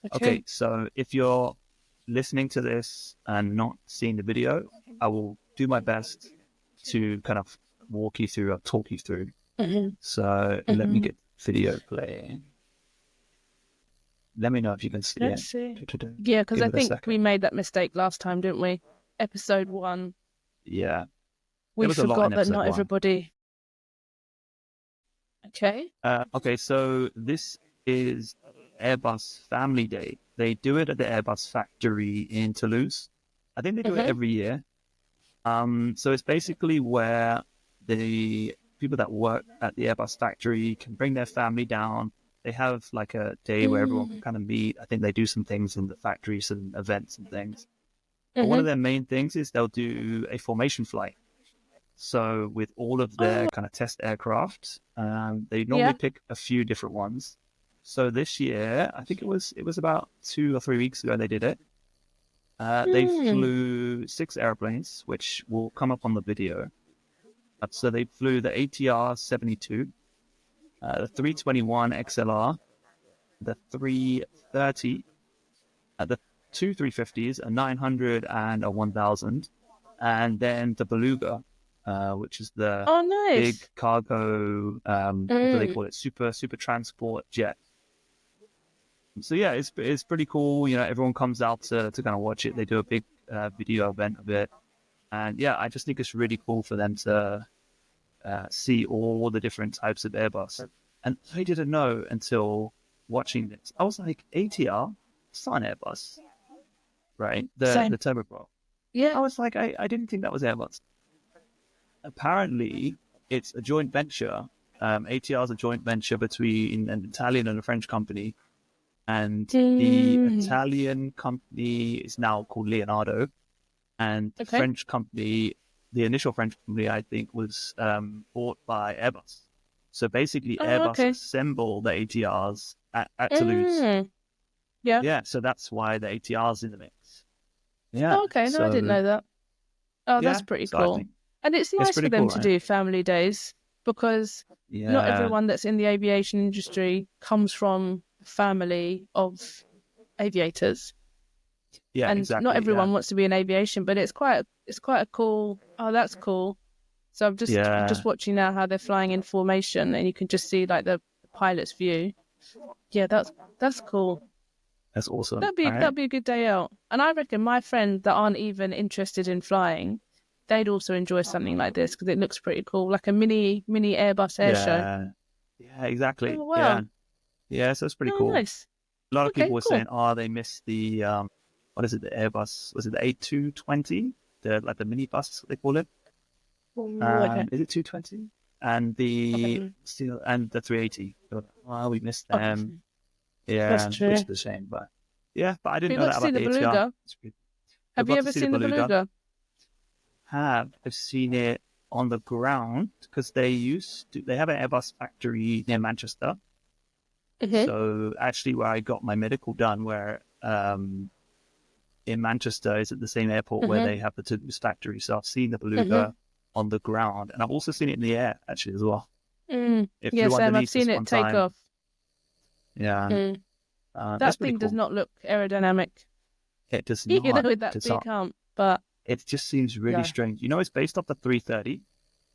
Okay. Okay, so if you're listening to this and not seeing the video, I will do my best to kind of walk you through or talk you through. Mm-hmm. So let me Mm-hmm. get video playing. Let me know if you can see Let's it. see. Yeah, because Give I it a think we second. made that mistake last time, didn't we? Episode 1. Yeah, there We was a lot in forgot that episode not one. everybody. Okay. Okay, so this is Airbus Family Day. They do it at the Airbus factory in Toulouse. I think they do it Mm-hmm. every year. So it's basically where the people that work at the Airbus factory can bring their family down. They have like a day where everyone can kind of meet. I think they do some things in the factory, some events and things. But one Mm-hmm. of their main things is they'll do a formation flight. So with all of their Oh, kind of test aircraft, they normally yeah. pick a few different ones. So this year, I think it was about 2 or 3 weeks ago they did it. They Mm. flew 6 airplanes, which will come up on the video. So they flew the ATR 72, the 321 XLR, the 330, the two 350s, a 900 and a 1000, and then the Beluga, which is the Oh, big nice. cargo, what do they Mm. call it? Super transport jet. So yeah, it's pretty cool. Everyone comes out to kind of watch it. They do a big video event of it, and yeah, I just think it's really cool for them to see all the different types of Airbus. And I didn't know until watching this. I was like, ATR, it's not an Airbus, right? The Same. turboprop. I Yeah. was like, I didn't think that was Airbus. Apparently, it's a joint venture. ATR is a joint venture between an Italian and a French company. And the Mm. Italian company is now called Leonardo, and the Okay. French company, the initial French company, I think, was bought by Airbus. So basically, Oh, Airbus okay. assemble the ATRs at Toulouse. Mm. Yeah. Yeah, so that's why the ATRs in the mix. Yeah, Oh, okay. No, I didn't so know that. Oh, that's yeah, pretty so I cool. think And it's it's nice for pretty them cool, to right? do family days. because not Yeah. everyone that's in the aviation industry comes from a family of aviators, Yeah, and not exactly. Yeah. everyone wants to be in aviation. But it's quite a cool. Oh, that's cool. So I'm Yeah. just watching now how they're flying in formation, and you can just see like the pilot's view. Yeah, that's cool. That's awesome. That'd All be right. that'd be a good day out. And I reckon my friends that aren't even interested in flying, they'd also enjoy something like this because it looks pretty cool, like a mini Airbus air show. Yeah. Yeah, exactly. Oh Yeah. wow! Yeah, so it's pretty Oh cool. nice. A lot of people Okay, were saying, cool. oh, they missed the what is it, the Airbus, was it the A220? The like the mini bus they call it. Oh, okay. Is it 220? And Okay. the 380. Oh, we missed Okay. them. That's Yeah, which true. is a shame, but yeah, but I But didn't you know got that to see about the the ATR. beluga. It's good. I Have you got to ever see the seen the beluga. beluga? I've seen it on the ground because they have an Airbus factory near Manchester. Mm-hmm. So actually, where I got my medical done, where in Manchester is at the same airport where Mm-hmm. they have the Toulouse factory. So I've seen the Mm-hmm. beluga on the ground, and I've also seen it in the air actually as well. Mm. It Yeah, flew Sam. I've underneath seen this it one take time. off. Yeah, Mm. it's That pretty thing does cool. not look aerodynamic, It does you know, not. with It that does big not. hump. But It just seems really no, strange. You know, it's based off the 330.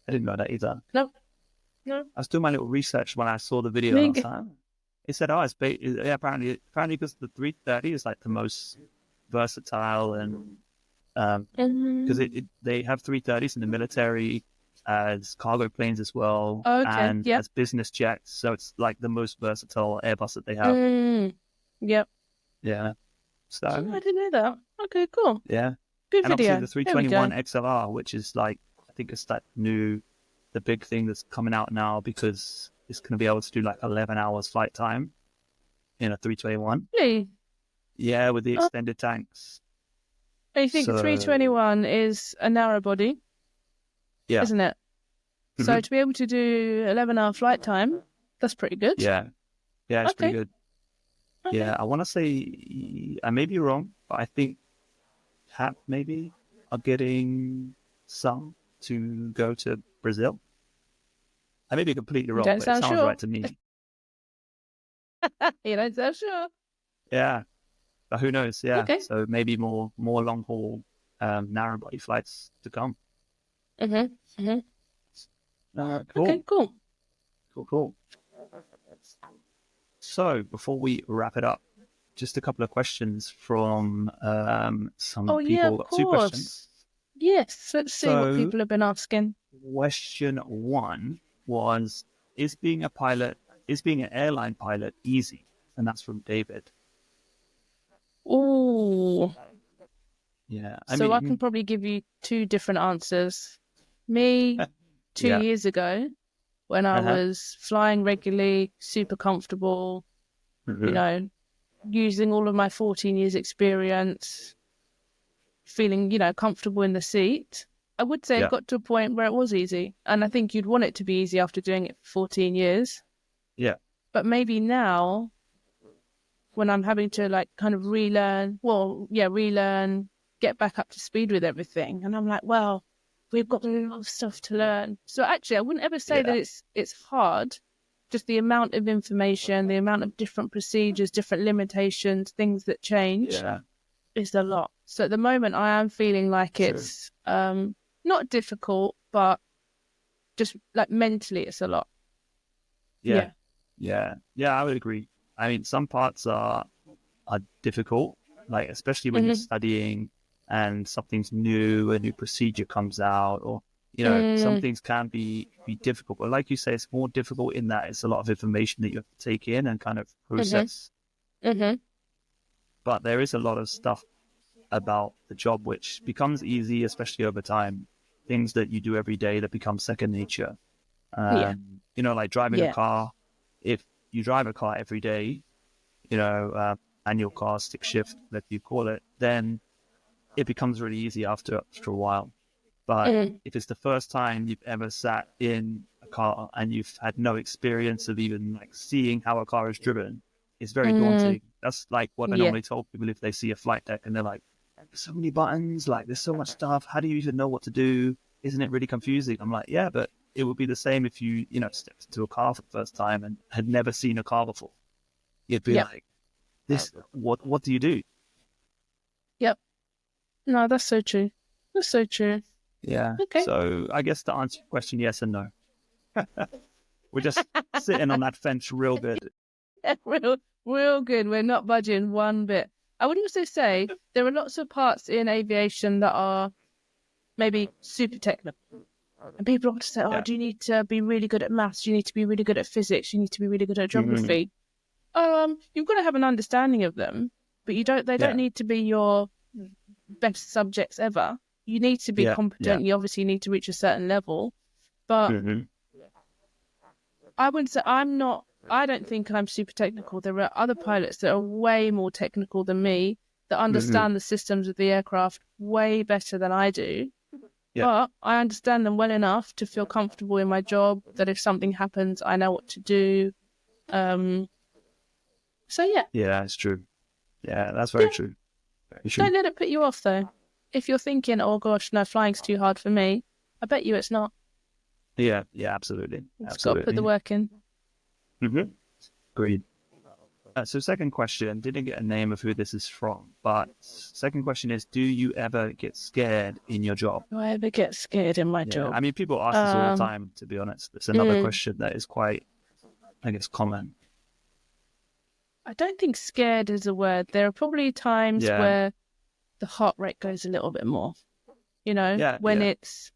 I didn't know that either. no, no. I was doing my little research when I saw the video, and I was Big. like, oh. It said, "Oh, it's yeah." Apparently, because the 330 is like the most versatile, and because Mm. they have 330s in the military as cargo planes as well, Okay. and Yep. as business jets. So it's like the most versatile Airbus that they have. Mm. Yep. Yeah. Oh, So I didn't know that. Okay, cool. yeah, Good and obviously the video. There we 321 go. XLR, which is like I think it's that the big thing that's coming out now because it's going to be able to do like 11 hours flight time in a 321. Really? Yeah, with the Oh, extended tanks. I think So 321 is a narrow body, yeah, isn't it? So hmm to be able to do 11-hour flight time, that's pretty good. yeah, yeah, it's pretty Okay. good. Okay. Yeah, I want to say I may be wrong, but I think HAP maybe are getting some to go to Brazil. I may be completely You wrong, don't but it sound sounds sure. right to me. You don't sound sure. Yeah, but who knows? Yeah, Okay. so maybe more long haul, narrow body flights to come. Mm-hmm. Mm-hmm. Okay, Cool, cool. cool, cool. So before we wrap it up, just a couple of questions from some Oh, yeah, people. of Got two questions. course. Yes, let's see what So people have been asking. question one was, is being an airline pilot easy? And that's from David. Ooh. Yeah, I So I can mean, probably give you two different answers. Me, two yeah, years ago, when I uh-huh. was flying regularly, super comfortable, you Mhm. know, using all of my 14 years experience, feeling, comfortable in the seat, I would say it Yeah, got to a point where it was easy. And I think you'd want it to be easy after doing it for 14 years. yeah, But maybe now, when I'm having to like kind of relearn, get back up to speed with everything. And I'm like, well, we've got a lot of stuff to learn. So actually, I wouldn't ever say that yeah, it's hard. Just the amount of information, the amount of different procedures, different limitations, things that change yeah, is a lot. So at the moment, I am feeling like true. it's not difficult, but just like mentally, it's a lot. Yeah, Yeah. yeah, yeah, I would agree. I mean, some parts are difficult, like especially when you're Mm-hmm. studying and something's new, a new procedure comes out, or some Mm, things can be difficult. But like you say, it's more difficult in that it's a lot of information that you have to take in and kind of mm-hmm. process. Mm-hmm. But there is a lot of stuff about the job which becomes easy, especially over time. Things that you do every day that become second nature. Yeah. Like driving a Yeah. car. If you drive a car every day, annual car, stick shift, that you call it, then it becomes really easy after a while. But Mm, if it's the first time you've ever sat in a car and you've had no experience of even like seeing how a car is driven, it's very mm, daunting. That's like what I yeah. normally tell people if they see a flight deck and they're like, "There's so many buttons, like there's so much stuff. How do you even know what to do? Isn't it really confusing?" I'm like, "Yeah, but it would be the same if you stepped into a car for the first time and had never seen a car before. You'd be Yep. like, this, what do you do? Yep. No, that's so true. That's so true. Yeah. Okay. So I guess to answer your question, yes and no. We're just sitting on that fence real good. real good. We're not budging one bit. I would also say there are lots of parts in aviation that are maybe super technical. And people often say, Yeah. do you need to be really good at maths? Do you need to be really good at physics? Do you need to be really good at Mm-hmm. geography? You've got to have an understanding of them, but they don't need to be your best subjects ever. You need to be competent. You obviously need to reach a certain level, but I wouldn't say I don't think I'm super technical. There are other pilots that are way more technical than me that understand the systems of the aircraft way better than I do. But I understand them well enough to feel comfortable in my job, that if something happens, I know what to do. So yeah. Yeah, it's true. Yeah, that's very true. Very true. Don't let it put you off, though. If you're thinking, oh gosh, no, flying's too hard for me, I bet you it's not. Yeah, absolutely. It's got to put the work in. Agreed. So second question, didn't get a name of who this is from, but second question is, do you ever get scared in your job? Do I ever get scared in my job? I mean, people ask this all the time, to be honest. It's another question that is quite, I guess, common. I don't think scared is a word. There are probably times where the heart rate goes a little bit more, when it's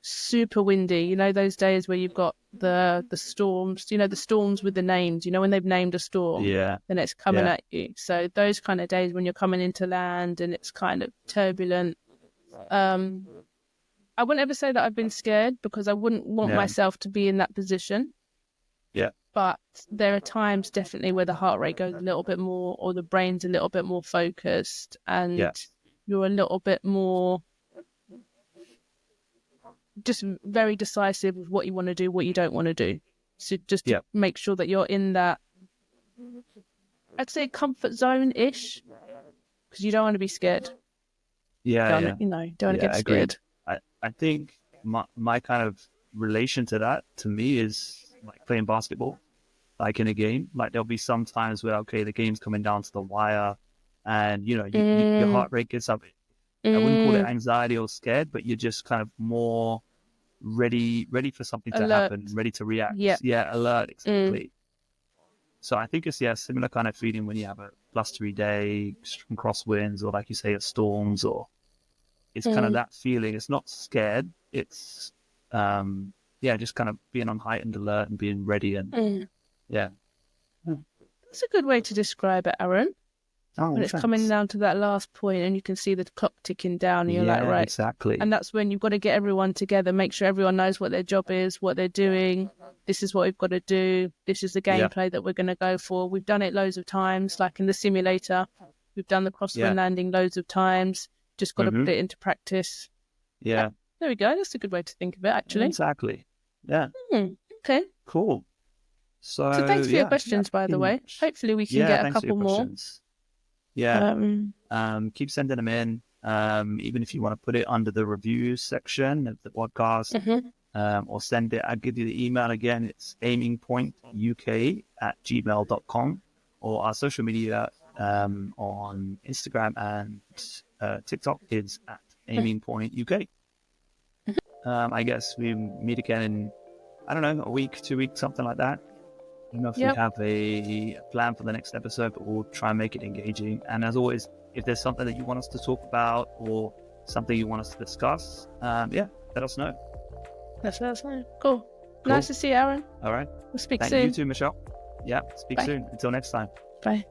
super windy, those days where you've got the storms, the storms with the names, when they've named a storm, then it's coming at you. So those kind of days when you're coming into land and it's kind of turbulent, I wouldn't ever say that I've been scared, because I wouldn't want myself to be in that position. But there are times definitely where the heart rate goes a little bit more, or the brain's a little bit more focused, and you're a little bit more just very decisive with what you want to do, what you don't want to do. So just to make sure that you're in that, I'd say, comfort zone-ish, because you don't want to be scared. Don't want to get scared. I think my kind of relation to that, to me, is like playing basketball, like in a game. Like there'll be some times where, the game's coming down to the wire and, your heart rate gets up. I wouldn't call it anxiety or scared, but you're just kind of more ready for something to happen, ready to react. Alert, exactly. So I think it's a similar kind of feeling when you have a blustery day, strong crosswinds, or like you say, storms, or it's kind of that feeling. It's not scared. It's just kind of being on heightened alert and being ready, and That's a good way to describe it, Aaron. When it's coming down to that last point and you can see the clock ticking down, and you're like, right. Exactly. And that's when you've got to get everyone together, make sure everyone knows what their job is, what they're doing. This is what we've got to do. This is the gameplay that we're going to go for. We've done it loads of times, like in the simulator. We've done the crosswind landing loads of times. Just got to put it into practice. Yeah. There we go. That's a good way to think of it, actually. Exactly. Yeah. Okay. Cool. So thanks for your questions, by the way. Hopefully we can get a couple more. Questions. Keep sending them in. Even if you want to put it under the reviews section of the podcast, or send it. I'll give you the email again. It's aimingpointuk@gmail.com, or our social media on Instagram and TikTok is at aimingpointuk. I guess we meet again in, I don't know, a week, 2 weeks, something like that. I don't know if we have a plan for the next episode, but we'll try and make it engaging. And as always, if there's something that you want us to talk about or something you want us to discuss, let us know. Let us know. Cool. Nice to see you, Aaron. All right. We'll speak Thank soon. you too, Michelle. Yeah, speak soon. Until next time. Bye.